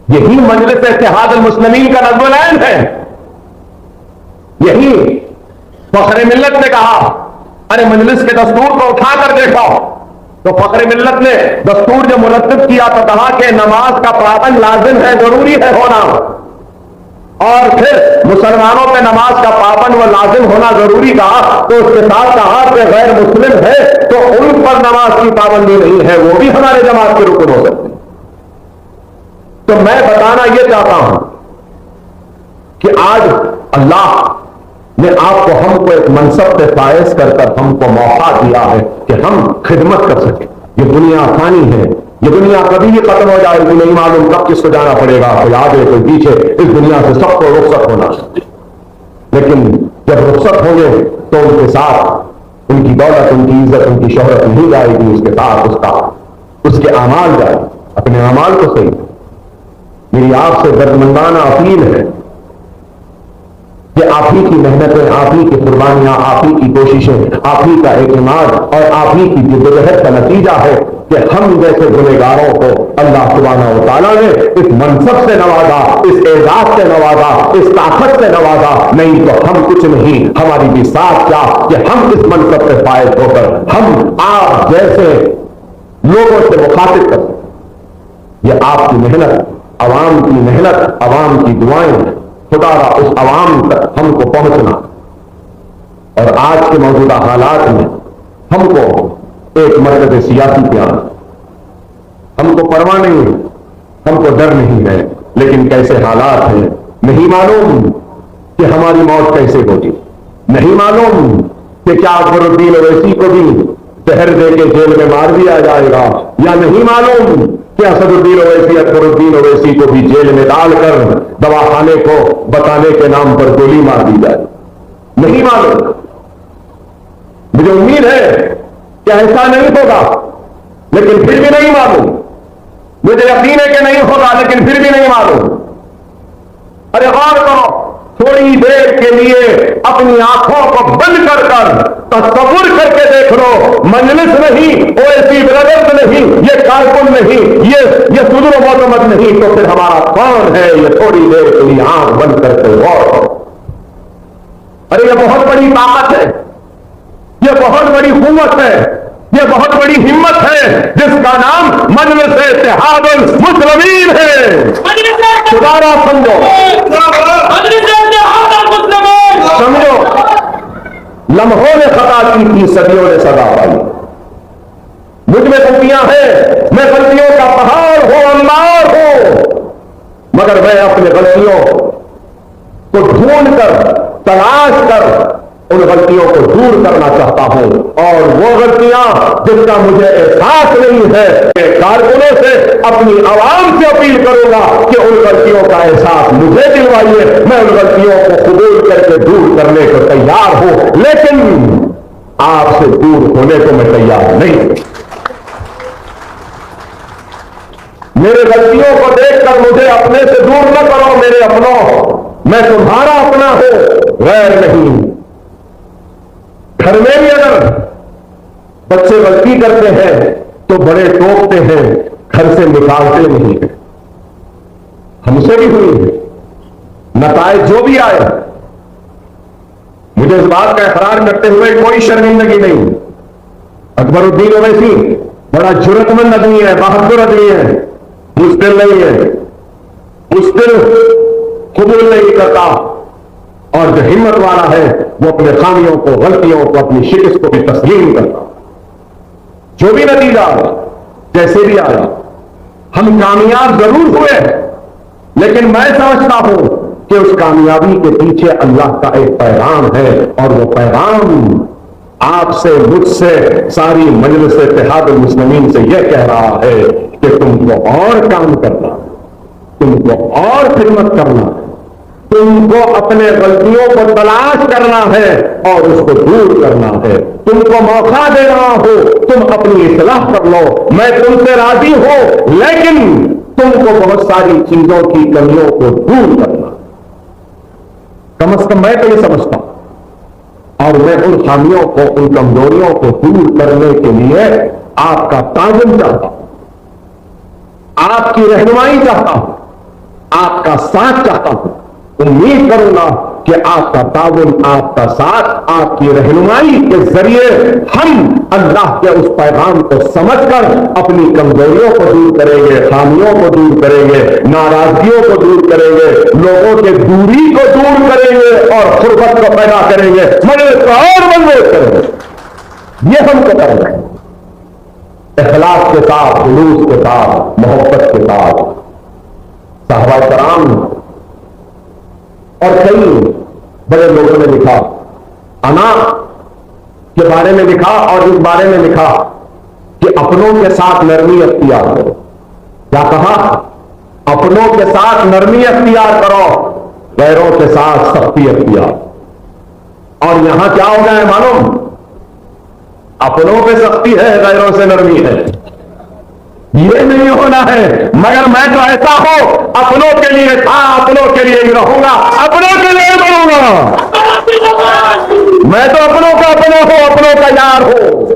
Speaker 1: یہی مجلس اتحاد المسلمین کا نظم العین ہے۔ یہی فخر ملت نے کہا، ارے مجلس کے دستور کو اٹھا کر دیکھو تو فخر ملت نے دستور جو مرتب کیا تو کہا کہ نماز کا پابند لازم ہے، ضروری ہے ہونا، اور پھر مسلمانوں پہ نماز کا پابند و لازم ہونا ضروری کہا تو اس کے ساتھ کہا کہ غیر مسلم ہے تو ان پر نماز کی پابندی نہیں ہے، وہ بھی ہمارے جماعت کے رکن ہو سکتے ہیں۔ تو میں بتانا یہ چاہتا ہوں کہ آج اللہ نے آپ کو ہم کو ایک منصب پہ فائز کر کر ہم کو موقع دیا ہے کہ ہم خدمت کر سکیں۔ یہ دنیا فانی ہے، یہ دنیا کبھی بھی ختم ہو جائے گی، نہیں معلوم کب کس کو جانا پڑے گا، کوئی آگے کوئی پیچھے، اس دنیا سے سب کو رخصت ہونا ہے۔ لیکن جب رخصت ہوں گے تو ان کے ساتھ ان کی دولت، ان کی عزت، ان کی شہرت نہیں جائے گی، اس کے ساتھ اس کے اعمال جائے۔ اپنے اعمال کو صحیح۔ میری آپ سے دردمندانہ اپیل ہے کہ آپ ہی کی محنتیں، آپ ہی کی قربانیاں، آپ ہی کی کوششیں، آپ ہی کا اعتماد اور آپ ہی کی جدوجہد کا نتیجہ ہے کہ ہم جیسے گنہگاروں کو اللہ سبحانہ و تعالیٰ نے اس منصب سے نوازا، اس اعزاز سے نوازا، اس طاقت سے نوازا۔ نہیں تو ہم کچھ نہیں، ہماری بھی ساتھ کیا کہ ہم اس منصب سے فائز ہو کر ہم آپ جیسے لوگوں سے مخاطب کر سکیں۔ یہ آپ کی محنت، عوام کی محنت، عوام کی دعائیں، خدا را اس عوام تک ہم کو پہنچنا۔ اور آج کے موجودہ حالات میں ہم کو ایک مرکز سیاسی پہ آنا، ہم کو پرواہ نہیں ہے، ہم کو ڈر نہیں ہے، لیکن کیسے حالات ہیں نہیں معلوم کہ ہماری موت کیسے ہوگی، نہیں معلوم کہ کیا اکبر الدین اویسی کو بھی زہر دے کے جیل میں مار دیا جائے گا، یا نہیں معلوم کہ اسد الدین اویسی، اکبر الدین اویسی کو بھی جیل میں ڈال کر دواخانے کو بتانے کے نام پر گولی مار دی جائے، نہیں معلوم۔ مجھے امید ہے کہ ایسا نہیں ہوگا، لیکن پھر بھی نہیں معلوم۔ مجھے یقین ہے کہ نہیں ہوگا، لیکن پھر بھی نہیں معلوم۔ ارے غور کرو، تھوڑی دیر کے لیے اپنی آنکھوں کو بند کر کر تصور کر کے دیکھ لو، مجلس نہیں، اویسی برادرز نہیں، یہ کارکن نہیں، یہ صدر و معتمد نہیں، تو پھر ہمارا کون ہے؟ یہ تھوڑی دیر کے لیے آنکھ بند کر کے غور کرو۔ ارے یہ بہت بڑی طاقت ہے، یہ بہت بڑی قوت ہے، یہ بہت بڑی ہمت ہے، جس کا نام مجلس اتحاد المسلمین ہے۔ دوبارہ سمجھو، سمجھو، لمحوں نے خطا کی تھی، صدیوں نے سزا پائی۔ مجھ میں غلطیاں ہیں، میں غلطیوں کا پہاڑ ہوں، انبار ہوں، مگر میں اپنے غلطیوں کو ڈھونڈ کر، تلاش کر ان غلطیوں کو دور کرنا چاہتا ہوں، اور وہ غلطیاں جن کا مجھے احساس نہیں ہے، میں کارکنوں سے، اپنی عوام سے اپیل کروں گا کہ ان غلطیوں کا احساس مجھے دلوائیے، میں ان غلطیوں کو قبول کر کے دور کرنے کو تیار ہوں، لیکن آپ سے دور ہونے کو میں تیار نہیں۔ میرے غلطیوں کو دیکھ کر مجھے اپنے سے دور نہ کرو، میرے اپنوں، میں تمہارا اپنا ہوں، غیر نہیں۔ گھر میں بھی اگر بچے غلطی کرتے ہیں تو بڑے ٹوکتے ہیں، گھر سے نکالتے نہیں ہیں۔ ہم سے بھی ہوئی ہے، نتائج جو بھی آئے، مجھے اس بات کا اقرار کرتے ہوئے کوئی شرمندگی نہیں۔ اکبر الدین اویسی بڑا جرأت مند آدمی ہے، بہادر آدمی ہے، مشکل نہیں ہے، مشکل قبول نہیں کرتا، اور جو ہمت والا ہے وہ اپنے خامیوں کو، غلطیوں کو، اپنی شکست کو بھی تسلیم کرتا۔ جو بھی نتیجہ آیا، جیسے بھی آیا، ہم کامیاب ضرور ہوئے، لیکن میں سمجھتا ہوں کہ اس کامیابی کے پیچھے اللہ کا ایک پیغام ہے، اور وہ پیغام آپ سے، مجھ سے، ساری مجلس اتحاد المسلمین سے یہ کہہ رہا ہے کہ تم کو اور کام کرنا، تم کو اور خدمت کرنا، تم کو اپنے غلطیوں کو تلاش کرنا ہے اور اس کو دور کرنا ہے۔ تم کو موقع دے رہا ہو، تم اپنی اصلاح کر لو، میں تم سے راضی ہوں، لیکن تم کو بہت ساری چیزوں کی کمیوں کو دور کرنا، کم از کم میں تو یہ سمجھتا ہوں، اور میں ان خامیوں کو، ان کمزوریوں کو دور کرنے کے لیے آپ کا تعاون چاہتا ہوں، آپ کی رہنمائی چاہتا ہوں، آپ کا ساتھ چاہتا ہوں۔ امید کروں گا کہ آپ کا تعاون، آپ کا ساتھ، آپ کی رہنمائی کے ذریعے ہم اللہ کے اس پیغام کو سمجھ کر اپنی کمزوریوں کو دور کریں گے، خامیوں کو دور کریں گے، ناراضگیوں کو دور کریں گے، لوگوں کے دوری کو دور کریں گے، اور قربت کو پیدا کریں گے، مجلس کو اور مضبوط کریں گے۔ یہ ہم کو کرنا ہے، اخلاص کے ساتھ، خلوص کے ساتھ، محبت کے ساتھ۔ صحابہ کرام اور کئی بڑے لوگوں نے لکھا، انا کے بارے میں لکھا اور اس بارے میں لکھا کہ اپنوں کے ساتھ نرمی اختیار کرو. کیا کہا؟ اپنوں کے ساتھ نرمی اختیار کرو، غیروں کے ساتھ سختی اختیار. اور یہاں کیا ہو گیا ہے معلوم؟ اپنوں پہ سختی ہے، غیروں سے نرمی ہے. یہ نہیں ہونا ہے. مگر میں تو ایسا ہو اپنوں کے لیے تھا، اپنوں کے لیے ہی رہوں گا، اپنوں کے لیے بنوں گا. میں تو اپنوں کا اپنا ہوں، اپنوں کا یار ہوں.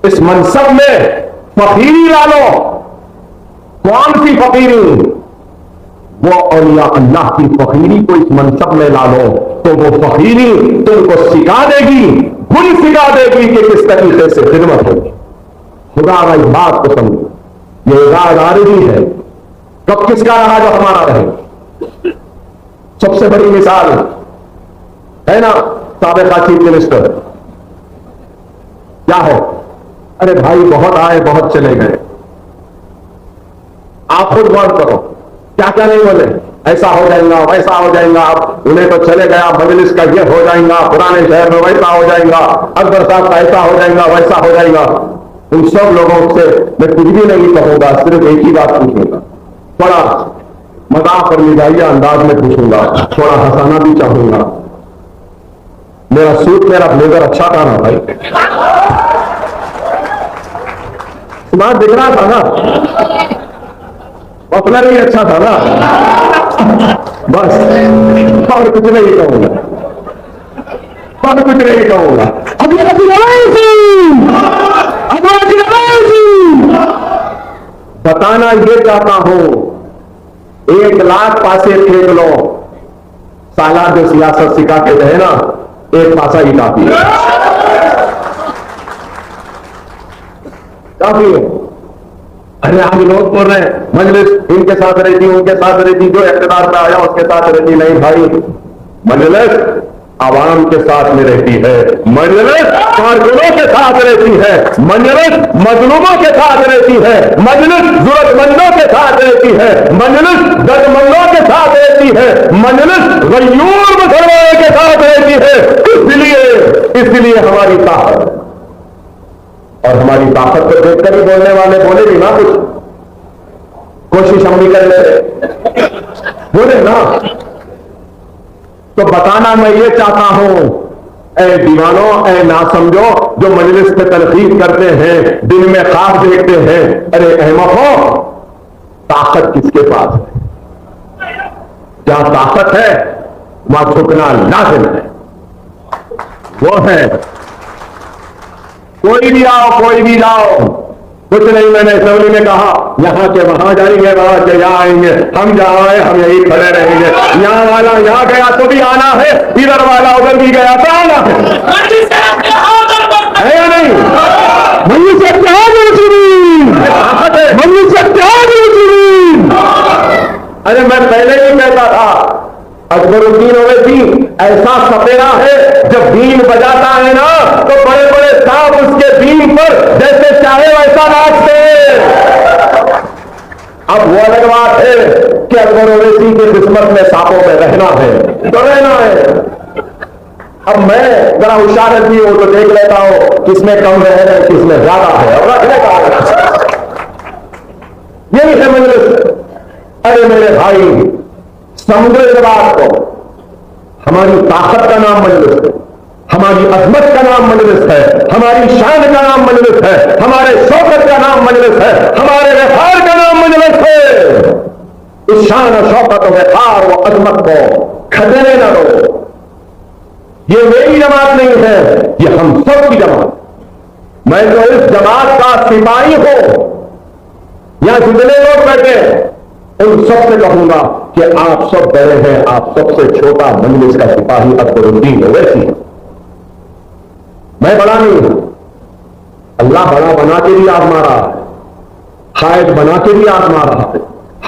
Speaker 1: اس منصب میں فقیری لا لو. کون سی فقیری؟ وہ اولیاء اللہ کی فقیری کو اس منصب میں لا لو تو وہ فقیری تم کو سکھا دے گی، گن سکھا دے گی کہ کس طریقے سے خدمت ہوگی. خدا کا اس بات کو سمجھو. یہ راج عارضی ہے، کب کس کا رہا جو ہمارا رہے. سب سے بڑی مثال ہے نا سابقہ چیف منسٹر. کیا ہے؟ ارے بھائی بہت آئے بہت چلے گئے. آپ خود غور کرو کیا کیا نہیں بولے. ایسا ہو جائے گا، ویسا ہو جائے گا، انہیں تو چلے گیا مجلس کا یہ ہو جائے گا، پرانے شہر میں ویسا ہو جائے گا، اکبر صاحب کا ایسا ہو جائے گا، ویسا ہو جائے گا. ان سب لوگوں سے میں کچھ بھی نہیں کہوں گا، صرف ایک ہی بات پوچھوں گا. تھوڑا مذاق اور مزاحیہ انداز میں پوچھوں گا، تھوڑا ہنسانا بھی چاہوں گا. میرا سوٹ میرا بلیزر اچھا تھا نا بھائی؟ تمہارا دکھ رہا تھا نا؟ مفلر بھی اچھا تھا نا؟ بس اور کچھ نہیں کہوں گا، اور کچھ نہیں کہوں گا. بتانا یہ چاہتا ہوں 1,00,000 پاسے پھینک لو، سالار جو سیاست سکھا کے رہے نا، ایک پاسا ہی کافی ہے. کافی ہے. ارے آج لوگ بول رہے ہیں مجلس ان کے ساتھ رہتی، ان کے ساتھ رہتی، جو اقتدار پہ آیا اس کے ساتھ رہتی. نہیں بھائی، مجلس عوام کے ساتھ میں رہتی ہے، مجلس کارکنوں کے ساتھ رہتی ہے، مجلس مظلوموں کے ساتھ رہتی ہے، مجلس ضرورت مندوں کے ساتھ رہتی ہے، مجلس درد کے ساتھ رہتی ہے، مجلس غیور مسلمانوں کے ساتھ رہتی ہے. اس لیے ہماری طاقت، اور ہماری طاقت کو دیکھ کر ہی بولنے والے بولے بھی نا، کچھ کوشش ہم بھی کر رہے بولے نا. تو بتانا میں یہ چاہتا ہوں اے دیوانوں، اے نہ سمجھو جو مجلس پہ تنقید کرتے ہیں، دن میں خواب دیکھتے ہیں. ارے احمقو، طاقت کس کے پاس ہے؟ جہاں طاقت ہے وہاں جھکنا لازم ہے. وہ ہے کوئی بھی آؤ، کوئی بھی لاؤ، کچھ نہیں. میں نے اسمبلی میں کہا یہاں کے وہاں جائیں گے، وہاں کے یہاں آئیں گے، ہم جہاں آئے ہم یہی کھڑے رہیں گے. یہاں والا یہاں گیا تو بھی آنا ہے، ادھر والا ادھر بھی گیا تو آنا ہے یا نہیں؟ مجلس اتحاد المسلمین، مجلس اتحاد المسلمین. ارے میں پہلے ہی کہتا تھا اکبر الدین اویسی ایسا سپیرا ہے، جب دین بجاتا ہے نا تو بڑے بڑے سانپ اس کے دین پر جیسے چاہے ویسا ناچتے. اب وہ الگ بات ہے کہ اکبر اویسی کی قسمت میں سانپوں پہ رہنا ہے تو رہنا ہے. اب میں ذرا ہوشیار بھی ہوں تو دیکھ لیتا ہوں کس میں کم رہے ہیں، کس میں زیادہ ہے، اور رکھنے کا یہی ہے مجلس. ارے میرے بھائی سمجھو اس بات کو، ہماری طاقت کا نام مجلس ہے، ہماری عظمت کا نام مجلس ہے، ہماری شان کا نام مجلس ہے، ہمارے شوکت کا نام مجلس ہے، ہمارے وقار کا نام مجلس ہے. اس شان و شوکت و وقار و عظمت کو کھدنے نہ دو. یہ میری جماعت نہیں ہے، یہ ہم سب کی جماعت. میں تو اس جماعت کا سپاہی ہوں. یہاں جتنے لوگ بیٹھے ان سب سے کہوں گا کہ آپ سب بڑے ہیں، آپ سب سے چھوٹا مجلس کا سپاہی اکبر الدین اویسی ہے. میں بڑا نہیں ہوں، اللہ بڑا بنا کے بھی آزما رہا ہے، قائد بنا کے بھی آزما رہا ہے،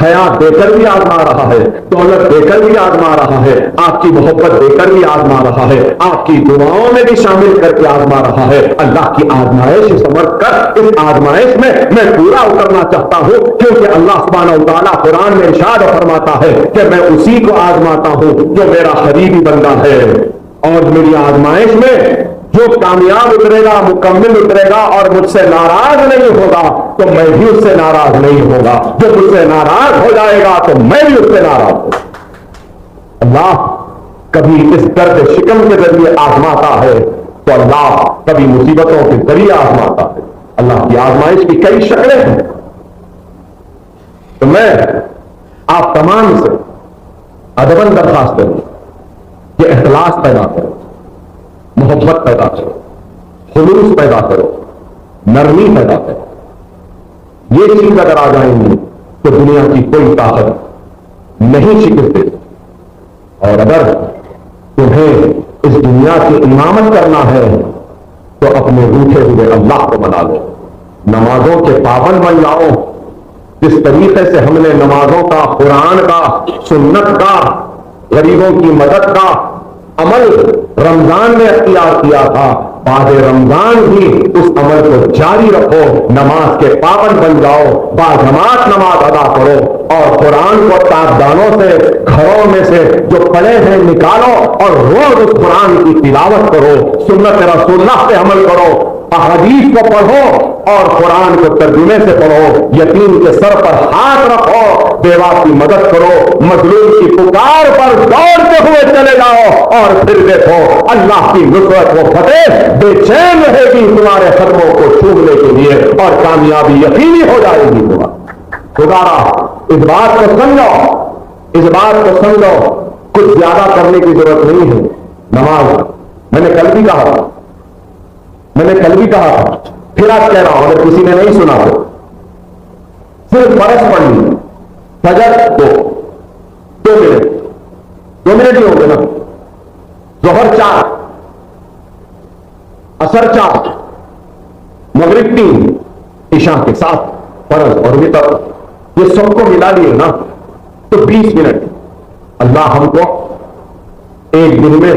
Speaker 1: حیات دے کر بھی آزما رہا ہے، دولت دے کر بھی آزما رہا ہے، آپ کی محبت دے کر بھی آزما رہا ہے، آپ کی دعاؤں میں بھی شامل کر کے آزما رہا ہے. اللہ کی آزمائش سمجھ کر اس آزمائش میں پورا اترنا چاہتا ہوں، کیونکہ اللہ سبحانہ و تعالیٰ قرآن میں ارشاد فرماتا ہے کہ میں اسی کو آزماتا ہوں جو میرا قریبی بندہ ہے. اور میری آزمائش میں جو کامیاب اترے گا، مکمل اترے گا اور مجھ سے ناراض نہیں ہوگا تو میں بھی اس سے ناراض نہیں ہوگا، جو مجھ سے ناراض ہو جائے گا تو میں بھی اس سے ناراض ہوں۔ اللہ کبھی اس درد شکم کے ذریعے آزماتا ہے تو اللہ کبھی مصیبتوں کے ذریعے آزماتا ہے۔ اللہ کی آزمائش کی کئی شکلیں ہیں۔ تو میں آپ تمام سے ادباً درخواست کروں کہ اخلاص پیدا کرو، محبت پیدا کرو، خلوص پیدا کرو، نرمی پیدا کرو۔ یہ چیز اگر آ جائیں گی تو دنیا کی کوئی طاقت نہیں شکست دے۔ اور اگر تمہیں اس دنیا کی امامت کرنا ہے تو اپنے روٹھے ہوئے اللہ کو منا لو، نمازوں کے پابند بن جاؤ۔ جس طریقے سے ہم نے نمازوں کا، قرآن کا، سنت کا، غریبوں کی مدد کا عمل رمضان میں اختیار کیا تھا، بعد رمضان بھی اس عمل کو جاری رکھو، نماز کے پابند بن جاؤ، باجماعت نماز ادا کرو اور قرآن کو تابدانوں سے، گھروں میں سے جو پڑھے ہیں نکالو اور روز اس قرآن کی تلاوت کرو، سنت رسول اللہ پہ عمل کرو، احادیث کو پڑھو اور قرآن کو ترجمے سے پڑھو، یتیم کے سر پر ہاتھ رکھو، بیوہ کی مدد کرو، مظلوم کی پکار پر دوڑتے ہوئے چلے جاؤ اور پھر دیکھو اللہ کی نصرت و فتح بے چین رہے گی تمہارے قدموں کو چھونے کے لیے اور کامیابی یقینی ہو جائے گی تمہارا۔ اس بات کو سمجھو، اس بات کو سمجھو، کچھ زیادہ کرنے کی ضرورت نہیں ہے۔ نماز میں نے کل بھی کہا تھا، پھر آج کہہ رہا ہوں، اگر کسی نے نہیں سنا تو صرف فرض پڑھنی، فجر دو منٹ ہی ہوں گے نا، ظہر 4، عصر 4، مغرب 3، عشاء کے 7 فرض اور وتر، یہ سب کو ملا لیے نا تو 20 منٹ۔ اللہ ہم کو ایک دن میں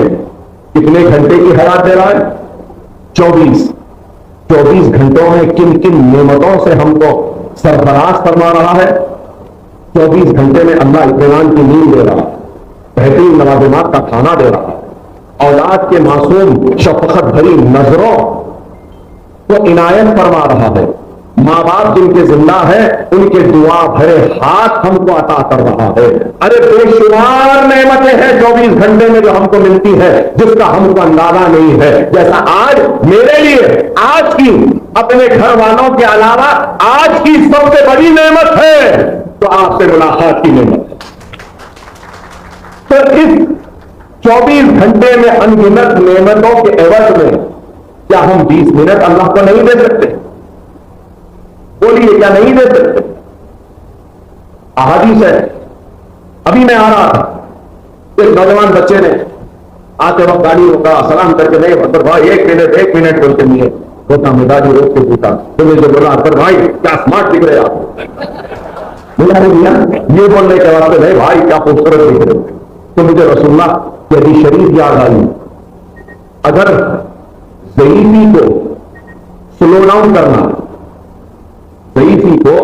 Speaker 1: کتنے گھنٹے کی حیات دے رہا ہے؟ 24 گھنٹوں میں کن کن نعمتوں سے ہم کو سرفراز فرما رہا ہے۔ 24 گھنٹے میں اللہ اطمینان کی نیند دے رہا ہے، بہترین لوازمات کا کھانا دے رہا ہے، اولاد کے معصوم شفقت بھری نظروں کو عنایت فرما رہا ہے، ماں باپ جن کے زندہ ہیں ان کے دعا بھرے ہاتھ ہم کو عطا کر رہا ہے۔ ارے بے شمار نعمتیں ہیں 24 گھنٹے میں جو ہم کو ملتی ہے، جس کا ہم کو اندازہ نہیں ہے۔ جیسا آج میرے لیے آج کی اپنے گھر والوں کے علاوہ آج کی سب سے بڑی نعمت ہے تو آپ سے ملاقات کی نعمت ہے۔ تو اس 24 گھنٹے میں انگنت نعمتوں کے عوض میں کیا ہم 20 منٹ اللہ کو نہیں دے سکتے؟ بولیے، کیا نہیں دے سکتے؟ احادیث ہے۔ ابھی میں آ رہا تھا، ایک نوجوان بچے نے آتے وقت گاڑی روکا، سلام کر کے نہیں اکبر بھائی ایک منٹ بولتے نہیں ہے، ہوتا مزاجی روک کے پوچھا تو مجھے بولا اکبر بھائی کیا اسمارٹ دکھ رہے آپ؟ بولا یہ بولنے کے واسطے نہیں بھائی کیا خوبصورت دکھ رہے، تو مجھے رسول اللہ کی حدیث شریف یاد آئی، اگر ضعیفی کو سلو ڈاؤن کرنا، ضعیفی کو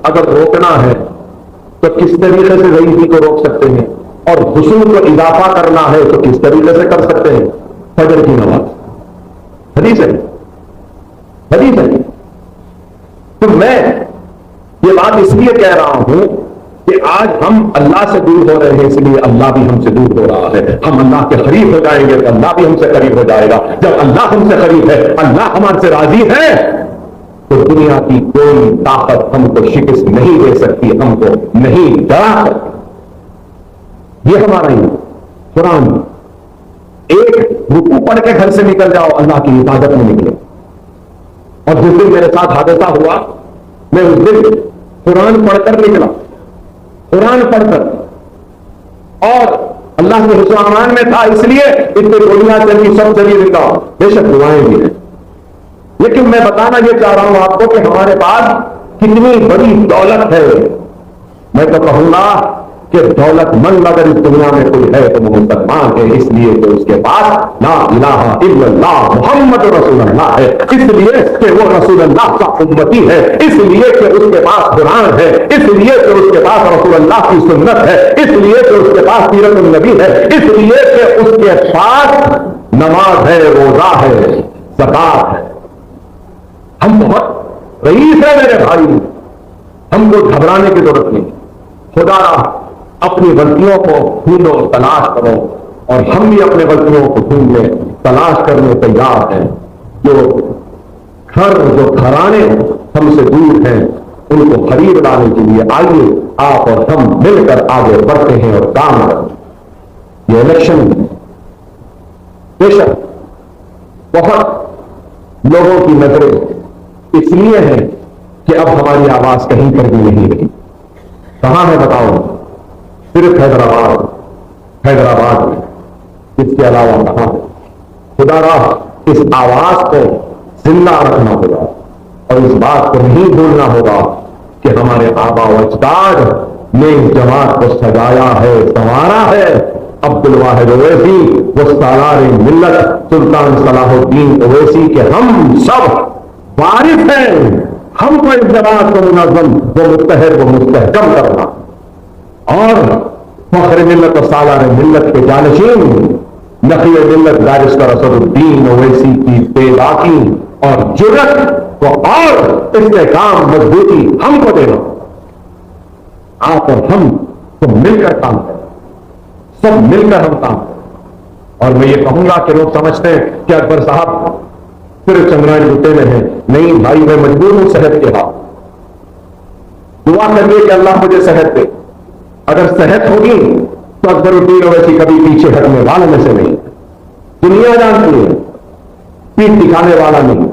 Speaker 1: اگر روکنا ہے تو کس طریقے سے ضعیفی کو روک سکتے ہیں، اور حسن کو اضافہ کرنا ہے تو کس طریقے سے کر سکتے ہیں؟ فجر کی نماز، حدیث ہے۔ تو میں یہ بات اس لیے کہہ رہا ہوں کہ آج ہم اللہ سے دور ہو رہے ہیں، اس لیے اللہ بھی ہم سے دور ہو رہا ہے۔ ہم اللہ کے قریب ہو جائیں گے تو اللہ بھی ہم سے قریب ہو جائے گا۔ جب اللہ ہم سے قریب ہے، اللہ ہمارے سے راضی ہے، تو دنیا کی کوئی طاقت ہم کو شکست نہیں دے سکتی، ہم کو نہیں ڈرا سکتی۔ یہ ہمارا ہی قرآن، ایک رکوع پڑھ کے گھر سے نکل جاؤ، اللہ کی حفاظت میں نکلے۔ اور جس دن میرے ساتھ حادثہ ہوا، میں اس دن قرآن پڑھ کر نکلا، قرآن پڑھ کر، اور اللہ کے حفظ و امان میں تھا، اس لیے اتنے گولیاں چلی، سب چلی زندہ، بے شک دعائیں بھی ہیں۔ لیکن میں بتانا یہ چاہ رہا ہوں آپ کو کہ ہمارے پاس کتنی بڑی دولت ہے۔ میں تو کہوں گا کہ دولت مند اگر اس دنیا میں کوئی ہے تو وہ مسلمان ہے، اس لیے کہ اس کے پاس لا الہ الا اللہ محمد رسول اللہ ہے، اس لیے کہ وہ رسول اللہ کا امتی ہے، اس لیے کہ اس کے پاس قرآن ہے، اس لیے کہ اس کے پاس رسول اللہ کی سنت ہے، اس لیے کہ اس کے پاس سیرت النبی ہے، اس لیے کہ اس کے پاس نماز ہے، روزہ ہے، زکات ہے. ہم بہت رئیس ہیں میرے بھائی، ہم کو گھبرانے کی ضرورت نہیں. خدا اپنی غلطیوں کو ڈھونڈو، تلاش کرو، اور ہم بھی اپنے غلطیوں کو ڈھونڈنے تلاش کرنے تیار ہیں. جو گھرانے ہم سے دور ہیں ان کو خرید لانے کے لیے آئیے آپ اور ہم مل کر آگے بڑھتے ہیں اور کام کرتے ہیں. یہ الیکشن بے شک بہت لوگوں کی نظریں اس لیے ہیں کہ اب ہماری آواز کہیں پر بھی نہیں رہی. کہاں ہے بتاؤ؟ صرف حیدرآباد میں، اس کے علاوہ کہاں ہے؟ خدا راہ اس آواز کو زندہ رکھنا ہوگا اور اس بات کو نہیں بھولنا ہوگا کہ ہمارے آبا و اجداد نے اس جماعت کو سجایا ہے، سنوارا ہے. عبد الواحد اویسی وہ سالار ملت سلطان صلاح الدین اویسی کے ہم سب وارث ہیں. ہم کو اس جماعت کو منظم و متحد و مستحکم کرنا اور فخر ملت و سالار ملت کے جانشین نقی ملت بارسٹر اسد الدین اویسی کی بے باکی اور جرت کو اور استحکام مضبوطی ہم کو دینا. آپ اور ہم تو مل کر کام کریں، سب مل کر ہم کام کریں. اور میں یہ کہوں گا کہ لوگ سمجھتے ہیں کہ اکبر صاحب صرف چندرائن جوتے میں ہیں. نہیں بھائی، میں مجبور ہوں صحت کے ہاتھ. دعا کریے کہ اللہ مجھے صحت دے. اگر صحت ہوگی تو اکبر الدین اویسی کبھی پیچھے ہٹنے والے میں سے نہیں. دنیا جانتی ہے، پیٹ دکھانے والا نہیں.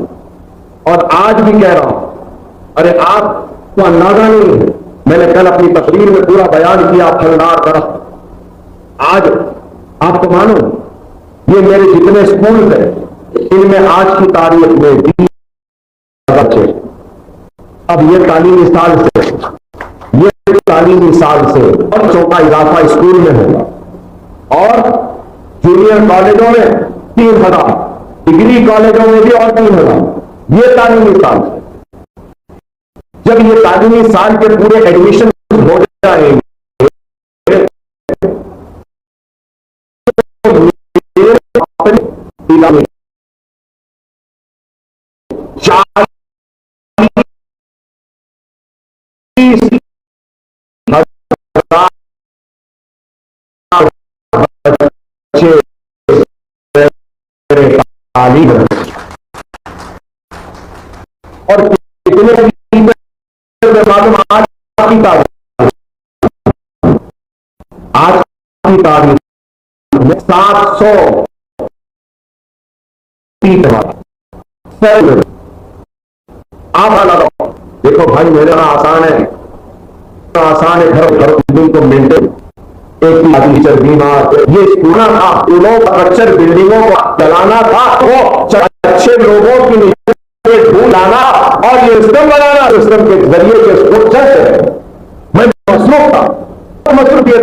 Speaker 1: اور آج بھی کہہ رہا ہوں، ارے آپ کو اندازہ نہیں ہے، میں نے کل اپنی تقریر میں پورا بیان کیا پھلدار درخت. آج آپ کو مانو یہ میرے جتنے اسکول ہیں ان میں آج کی تاریخ میں 20 بچے. اب یہ تعلیمی سال سے بچوں کا اضافہ اسکول میں ہوگا اور جونیئر کالجوں میں 3000، ڈگری کالجوں میں بھی اور 3000. یہ تعلیمی سال ہے. جب یہ تعلیمی سال کے پورے ایڈمیشن ہو جائیں گے اور آج کی تاریخ 700 آپ دیکھو بھائی، میرے یہاں آسان ہے گھر کو مینٹین. ایک ٹیچر بیمار، یہ سونا تھا اسکولوں کا اسٹرکچر، بلڈنگوں کو چلانا تھا، وہ اچھے لوگوں کی ڈھونڈ لانا اور یہ سسٹم بنانا، سسٹم کے ذریعے کے اسکول چلتے. میں مصروف تھا، مصروفیت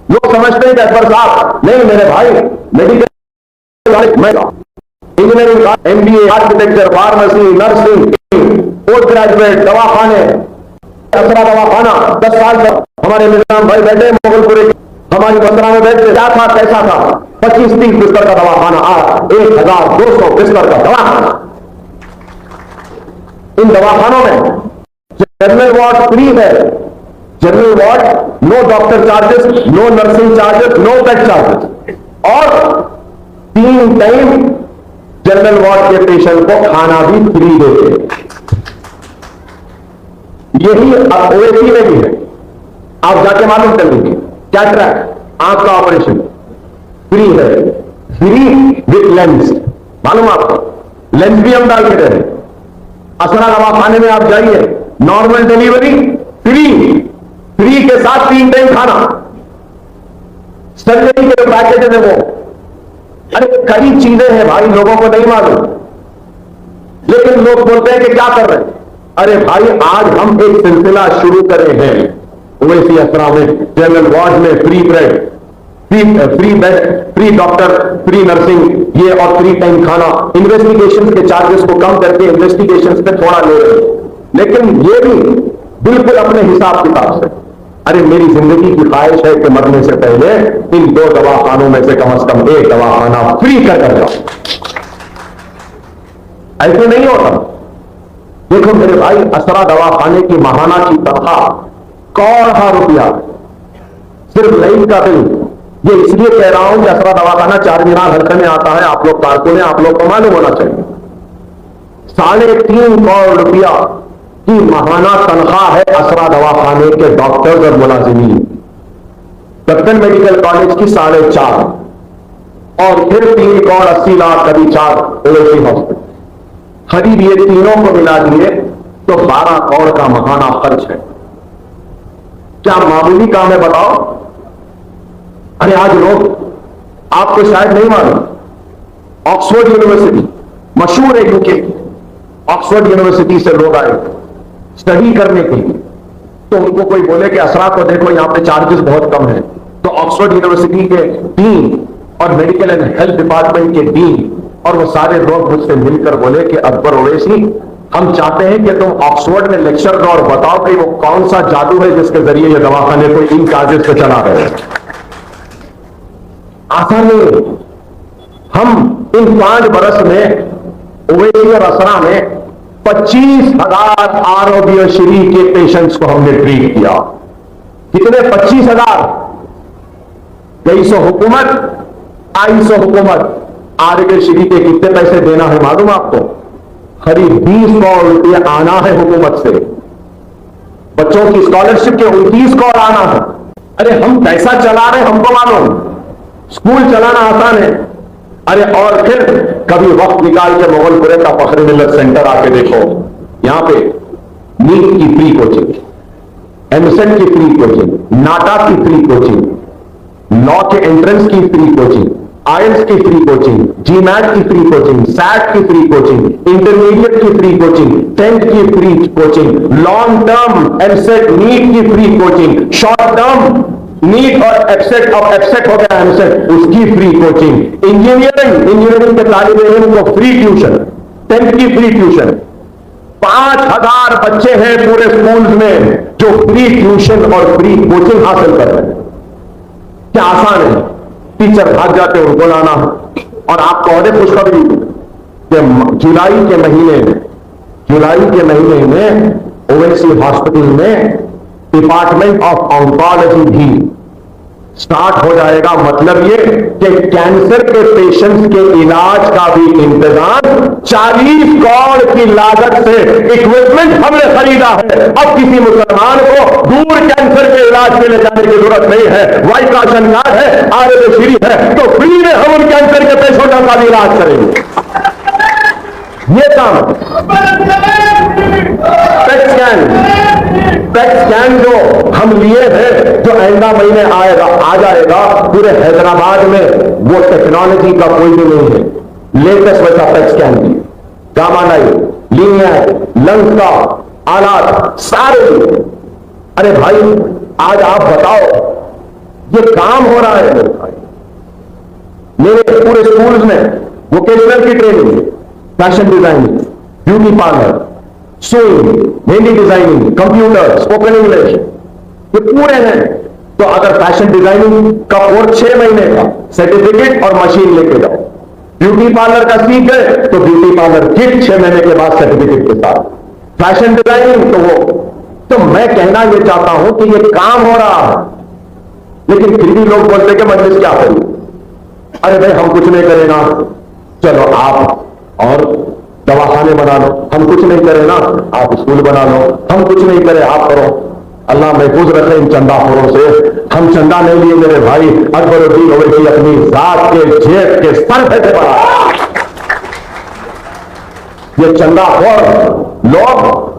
Speaker 1: لوگ سمجھتے ہیں کہ اکبر صاحب نہیں میرے بھائی میڈیکل میں engineering, M B A, architecture, pharmacy, nursing, post graduate, دواخانے، اسرا دواخانہ 10 سال تک ہمارے نظام بھائی بیٹھے مغل پورے ہماری بسرا میں بیٹھے. کیا تھا، کیسا تھا؟ 25-30 بستر کا دواخانہ، آج 1200 بستر کا دواخانہ. ان دواخانوں میں جنرل وارڈ فری ہے. General ward, no doctor charges, no nursing charges, no bed charges, اور 3 ٹائم جنرل وارڈ کے پیشنٹ کو کھانا بھی فری دیتے. یہی اویسی میں بھی ہے. آپ جا کے معلوم کر لیجیے. کیا ٹریک آنکھ کا آپریشن فری ہے، فری وتھ لینس. معلوم آپ کو لینس بھی ہم ڈال کے دے رہے ہیں. اسرا دواخانے میں آپ جائیے، نارمل ڈیلیوری فری کے ساتھ 3 ٹائم کھانا. سرجری کے پیکج ہے وہ. ارے کئی چیزیں ہیں بھائی، لوگوں کو نہیں معلوم، لیکن لوگ بولتے ہیں کہ کیا کر رہے ہیں. ارے بھائی، آج ہم ایک سلسلہ شروع کرے ہیں اویسی اسرا میں، جنرل وارڈ میں free bread, free bed, free doctor, free nursing, یہ اور 3 ٹائم کھانا. انویسٹیگیشن کے چارجز کو کم کر کے انویسٹیگیشن پہ تھوڑا لے رہے ہیں، لیکن یہ بھی بالکل اپنے حساب کتاب سے. ارے میری زندگی کی خواہش ہے کہ مرنے سے پہلے ان 2 دواخانوں میں سے کم از کم ایک دواخانہ فری کر جاؤ. ایسے نہیں ہوتا. دیکھو میرے بھائی، اسرا دواخانے کی ماہانہ کی تنخواہ کروڑ روپیہ صرف لائٹ کا بل. یہ اس لیے کہہ رہا ہوں کہ اسرا دواخانہ 4 مینار حلقے میں آتا ہے، آپ لوگ کارکن ہیں، آپ لوگ کو معلوم ہونا چاہیے. 3.5 کروڑ روپیہ کی ماہانہ تنخواہ ہے اسرا دواخانے کے ڈاکٹر اور ملازمین. کیپٹن میڈیکل کالج کی 4.5 اور پھر 3 کروڑ 80 لاکھ کبھی 4 اویسی ہاسپٹل. قریب یہ تینوں کو ملا دیے تو 12 کروڑ کا ماہانہ خرچ ہے. کیا معمولی کام ہے بتاؤ؟ ارے آج لوگ، آپ کو شاید نہیں معلوم، آکسفورڈ یونیورسٹی مشہور ہے UK، آکسفورڈ یونیورسٹی سے لوگ آئے اسٹڈی کرنے کے لیے، تو ان کو کوئی بولے کہ اسرا کو دیکھو یہاں پہ چارجز بہت کم ہیں، تو آکسفورڈ یونیورسٹی کے ڈین اور میڈیکل اینڈ ہیلتھ ڈپارٹمنٹ کے ڈین اور وہ سارے لوگ مجھ سے مل کر بولے کہ اکبر اویسی، ہم چاہتے ہیں کہ تم آکسفورڈ میں لیکچر دو اور بتاؤ کہ وہ کون سا جادو ہے جس کے ذریعے یہ دواخانے کو ان چارجز پہ چلا رہے ہیں. آسان نہیں. ہم ان 5 برس میں اویسی اور اسرا میں 25,000 آروگیہ شری کے پیشنٹس کو ہم نے ٹریٹ کیا. کتنے؟ 25,000. 250 حکومت، 250 حکومت. آروگیہ شری کے کتنے پیسے دینا ہے معلوم آپ کو؟ قریب 20 کروڑ روپیہ آنا ہے حکومت سے. بچوں کی اسکالرشپ کے 29 کروڑ آنا ہے. ارے ہم پیسہ چلا رہے ہیں، ہم کو معلوم. اسکول چلانا آسان ہے. ارے اور پھر کبھی وقت نکال کے مغل پورے کا فخر ملت سینٹر آ کے دیکھو. یہاں پہ نیٹ کی فری کوچنگ، ایمسن کی فری کوچنگ، ناٹا کی فری کوچنگ، لا کے انٹرنس کی فری کوچنگ، آئلس کی فری کوچنگ، جی میٹ کی فری کوچنگ، سیٹ کی فری کوچنگ، انٹرمیڈیٹ کی فری کوچنگ، 10th کی free coaching, long term EAMCET NEET کی free coaching, short term NEET اور ایپسیٹ ہو گیا ایمسیٹ، اس کی فری کوچنگ، انجینئرنگ کے طالب علم کو فری ٹیوشن، 10th کی فری ٹیوشن. 5,000 بچے ہیں پورے اسکولز میں جو فری ٹیوشن اور فری کوچنگ حاصل کر رہے ہیں. کیا آسان ہے؟ ٹیچر بھاگ جاتے ان کو لانا. اور آپ کو اور خوشخبری کہ جولائی کے مہینے میں اویسی ہاسپٹل میں ڈپارٹمنٹ آف آنکولوجی بھی سٹارٹ ہو جائے گا. مطلب یہ کہ کینسر کے پیشنٹس کے علاج کا بھی انتظام 40 کروڑ کی لاگت سے اکوپمنٹ ہم نے خریدا ہے. اب کسی مسلمان کو دور کینسر کے علاج کے لیے جانے کی ضرورت نہیں ہے. وائی کا راشن کارڈ ہے، آروگیہ شری ہے، تو فری میں ہم ان کینسر کے پیشنٹوں کا بھی علاج کریں گے. یہ کام پیٹ اسکین جو ہم لیے ہیں، جو آئندہ مہینے آ جائے گا پورے حیدرآباد میں، وہ ٹیکنالوجی کا کوئی بھی نہیں ہے. لیٹسٹ ویسا پیٹ اسکین بھی، گاما نائف، لینئر، لنگ کا آلات سارے. ارے بھائی آج آپ بتاؤ، یہ کام ہو رہا ہے میرے پورے اسکولز میں. ووکیشنل کی training, fashion designing, beauty parlour, sewing, mehndi designing, computer, spoken English, یہ پورے ہیں. تو اگر فیشن ڈیزائننگ کا کورس 6 مہینے کا سرٹیفکیٹ اور مشین لے کے جاؤ، بیوٹی پارلر کا سیکھ گئے تو بیوٹی پارلر کٹ 6 مہینے کے بعد سرٹیفکیٹ کے ساتھ. فیشن ڈیزائننگ تو میں کہنا یہ چاہتا ہوں کہ یہ کام ہو رہا ہے، لیکن پھر بھی لوگ بولتے کہ مجلس کیا کروں. ارے بھائی ہم کچھ نہیں کریں گا، چلو آپ اور دواخانے بنا لو. ہم کچھ نہیں کریں نا، آپ اسکول بنا لو. ہم کچھ نہیں کریں، آپ کرو. اللہ محفوظ رکھے ان چندہ خوروں سے. ہم چندہ نہیں لیے میرے بھائی. اکبر الدین اویسی اپنی ذات کے جیب کے سر سے بڑا. یہ چندہ خور لوگ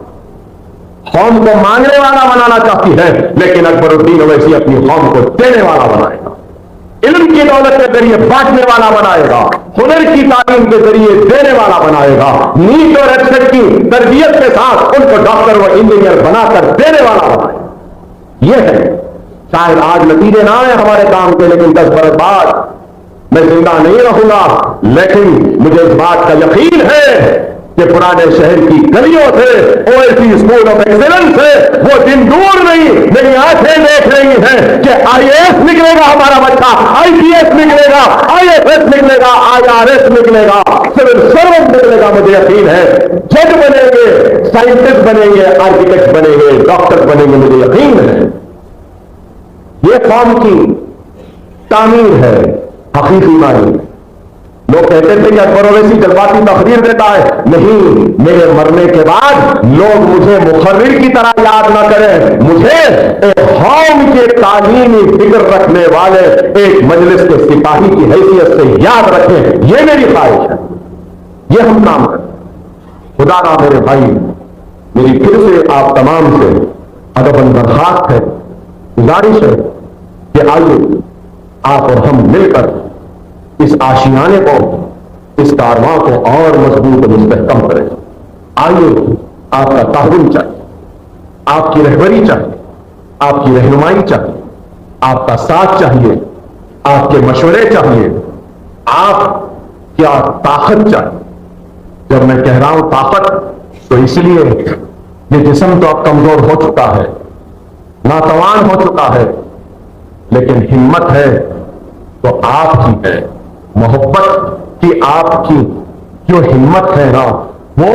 Speaker 1: قوم کو مانگنے والا بنانا چاہتی ہے، لیکن اکبر الدین اویسی اپنی قوم کو دینے والا بنائے گا. علم کی دولت کے ذریعے بانٹنے والا بنائے گا، ہنر کی تعلیم کے ذریعے دینے والا بنائے گا، نیٹ اور ایپسیٹ کی تربیت کے ساتھ ان کو ڈاکٹر و انجینئر بنا کر دینے والا بنائے گا. یہ ہے. شاید آج نتیجے نہ آئے ہمارے کام کے، لیکن 10 برس بعد میں زندہ نہیں رہوں گا، لیکن مجھے اس بات کا یقین ہے کہ پرانے شہر کی گلیوں سے اویسی اسکول آف ایکسیلنس سے وہ دن دور نہیں، میری آنکھیں دیکھ رہی ہیں کہ آئی اے ایس نکلے گا ہمارا بچہ، آئی پی ایس نکلے گا، آئی ایف ایس نکلے گا، آئی آر ایس نکلے گا، سول سرونٹ نکلے گا. مجھے یقین ہے جج بنیں گے، سائنٹسٹ بنیں گے، آرکیٹیکٹ بنیں گے، ڈاکٹر بنیں گے. مجھے یقین ہے یہ قوم کی تعمیر ہے حقیقی معنی. لوگ کہتے تھے کہ اکبر اویسی جذباتی تقریر دیتا ہے. نہیں، میرے مرنے کے بعد لوگ مجھے مقرر کی طرح یاد نہ کریں، مجھے ایک قوم کے تعلیمی فکر رکھنے والے ایک مجلس کے سپاہی کی حیثیت سے یاد رکھیں. یہ میری خواہش ہے، یہ ہم کام کریں. خدا را میرے بھائی، میری پھر سے آپ تمام سے ادباً درخواست ہے، گزارش ہے کہ آئیے آپ اور ہم مل کر اس آشیانے کو، اس کارواں کو اور مضبوط و مستحکم کریں. آئیے آپ کا تعاون چاہیے، آپ کی رہبری چاہیے، آپ کی رہنمائی چاہیے، آپ کا ساتھ چاہیے، آپ کے مشورے چاہیے، آپ کیا طاقت چاہیے. جب میں کہہ رہا ہوں طاقت تو اس لیے یہ جسم تو اب کمزور ہو چکا ہے، ناتوان ہو چکا ہے، لیکن ہمت ہے تو آپ کی ہے. محبت کی آپ کی جو ہمت ہے نا، وہ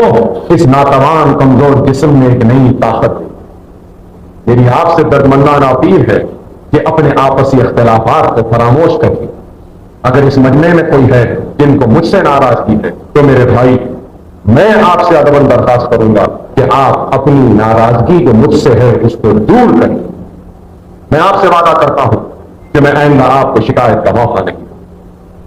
Speaker 1: اس ناتوان کمزور جسم میں ایک نئی طاقت ہے. میری آپ سے دردمندانہ اپیل ہے کہ اپنے آپسی اختلافات کو فراموش کریں. اگر اس مجمع میں کوئی ہے جن کو مجھ سے ناراضگی ہے تو میرے بھائی، میں آپ سے ادباً درخواست کروں گا کہ آپ اپنی ناراضگی جو مجھ سے ہے اس کو دور کریں. میں آپ سے وعدہ کرتا ہوں کہ میں آئندہ آپ کو شکایت کا موقع نہیں.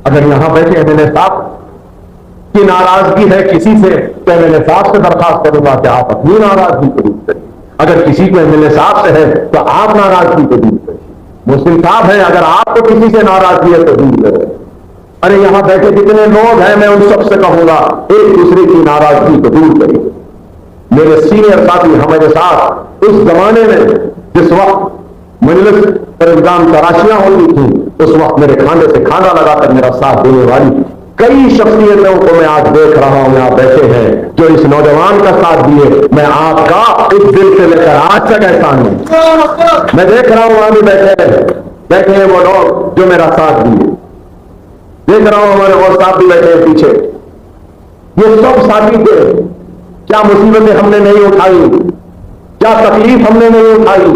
Speaker 1: اگر یہاں بیٹھے ایم ایل اے صاحب کی ناراضگی ہے کسی سے تو ایم ایل اے صاحب سے درخواست کروں گا کہ آپ اپنی ناراضگی کو دور کریں. اگر کسی کو ایم ایل اے صاحب سے ہے تو آپ ناراضگی کو دور کریں. مسلم صاحب ہیں، اگر آپ کو کسی سے ناراضگی ہے تو دور کریں. ارے یہاں بیٹھے جتنے لوگ ہیں میں ان سب سے کہوں گا ایک دوسرے کی ناراضگی کو دور کریں. میرے سینئر ساتھی ہمارے ساتھ اس زمانے میں جس وقت مجلس پر الزام تراشیاں ہوتی تھیں، اس وقت میرے کھاندے سے کھانا لگا کر میرا ساتھ دینے والی کئی شخصیتوں کو میں آج دیکھ رہا ہوں یہاں بیٹھے ہیں جو اس نوجوان کا ساتھ دیے. میں آپ کا اس دل سے لے کر آج تک احسان ہوں. میں دیکھ رہا ہوں وہاں بھی بیٹھے ہیں وہ لوگ جو میرا ساتھ دیے. دیکھ رہا ہوں ہمارے اور ساتھ بھی بیٹھے ہیں پیچھے. یہ سب ساتھی تھے. کیا مصیبتیں ہم نے نہیں اٹھائی، کیا تکلیف ہم نے نہیں اٹھائی.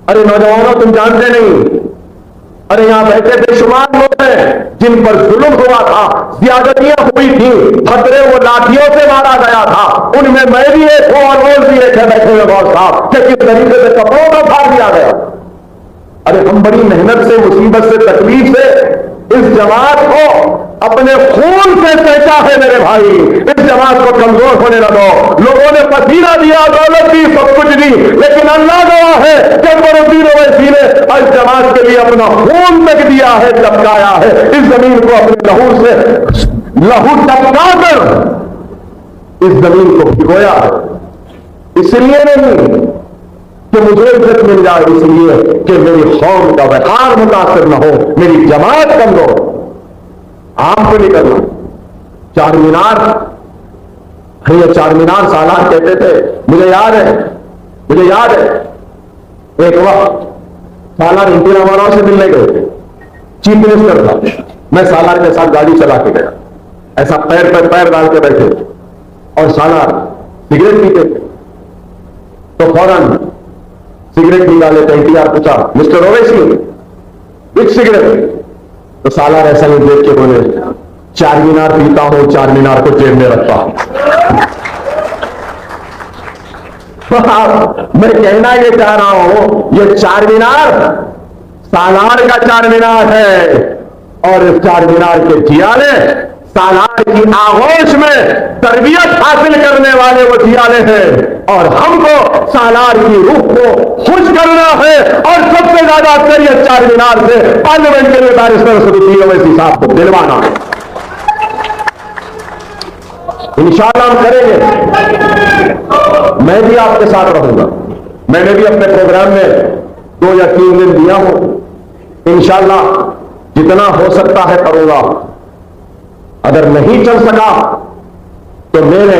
Speaker 1: ارے نوجوانوں تم جانتے نہیں، ارے یہاں بیٹھے بے شمار لوگ ہیں جن پر ظلم ہوا تھا، زیادتیاں ہوئی تھیں، خطرے وہ لاٹھیوں سے مارا گیا تھا. ان میں بھی ایک ہوں اور وہ بھی ایک ہے بیٹھے ہوئے بہت صاحب کہ کس طریقے سے کپڑوں کا پھاڑ دیا گیا. ارے ہم بڑی محنت سے، مصیبت سے، تکلیف سے اس جماعت کو اپنے خون سے سینچا ہے میرے بھائی. اس جماعت کو کمزور ہونے نہ دو. لوگوں نے پسینہ دیا، دولت دی، سب کچھ دی، لیکن اللہ گواہ ہے کہ اکبر اویسی نے اس جماعت کے لیے اپنا خون تک دیا ہے، چپکایا ہے. اس زمین کو اپنے لہو سے لہو چپکا کر اس زمین کو بھگویا ہے. اس لیے نہیں کہ مجھے عزت مل جائے، اس لیے کہ میری قوم کا وقار متاثر نہ ہو، میری جماعت کمزور. آپ کو نہیں کرنا. چار مینار، یہ چار مینار سالار کہتے تھے. مجھے یاد ہے ایک وقت سالار انٹی راما سے ملنے گئے تھے، چیف منسٹر تھا. میں سالار کے ساتھ گاڑی چلا کے گیا، ایسا پیر پر پیر ڈال کے بیٹھے اور سالار سگریٹ پیتے تھے. تو فوراً سگریٹ نکالے تو NTR پوچھا مسٹر اویسی وچ سگریٹ؟ تو سالار ایسا ہی دیکھ کے بولے چار مینار پیتا ہوں، چار مینار کو جیب میں رکھتا ہوں. میں کہنا یہ چاہ رہا ہوں یہ چار مینار سالار کا چار مینار ہے، اور اس چار مینار کے جیالے سالار کی آغوش میں تربیت حاصل کرنے والے وہ جیالے ہیں. اور ہم کو سالار کی روح کو خوش کرنا ہے، اور سب سے زیادہ اکثریت چار مینار سے پارلیمنٹ کے لیے بیرسٹر اسدالدین اویسی صاحب کو دلوانا ہے. انشاءاللہ ہم کریں گے. میں بھی آپ کے ساتھ رہوں گا. میں نے بھی اپنے پروگرام میں 2 یا 3 دن دیا ہوں. انشاءاللہ جتنا ہو سکتا ہے کروں گا. اگر نہیں چل سکا تو میرے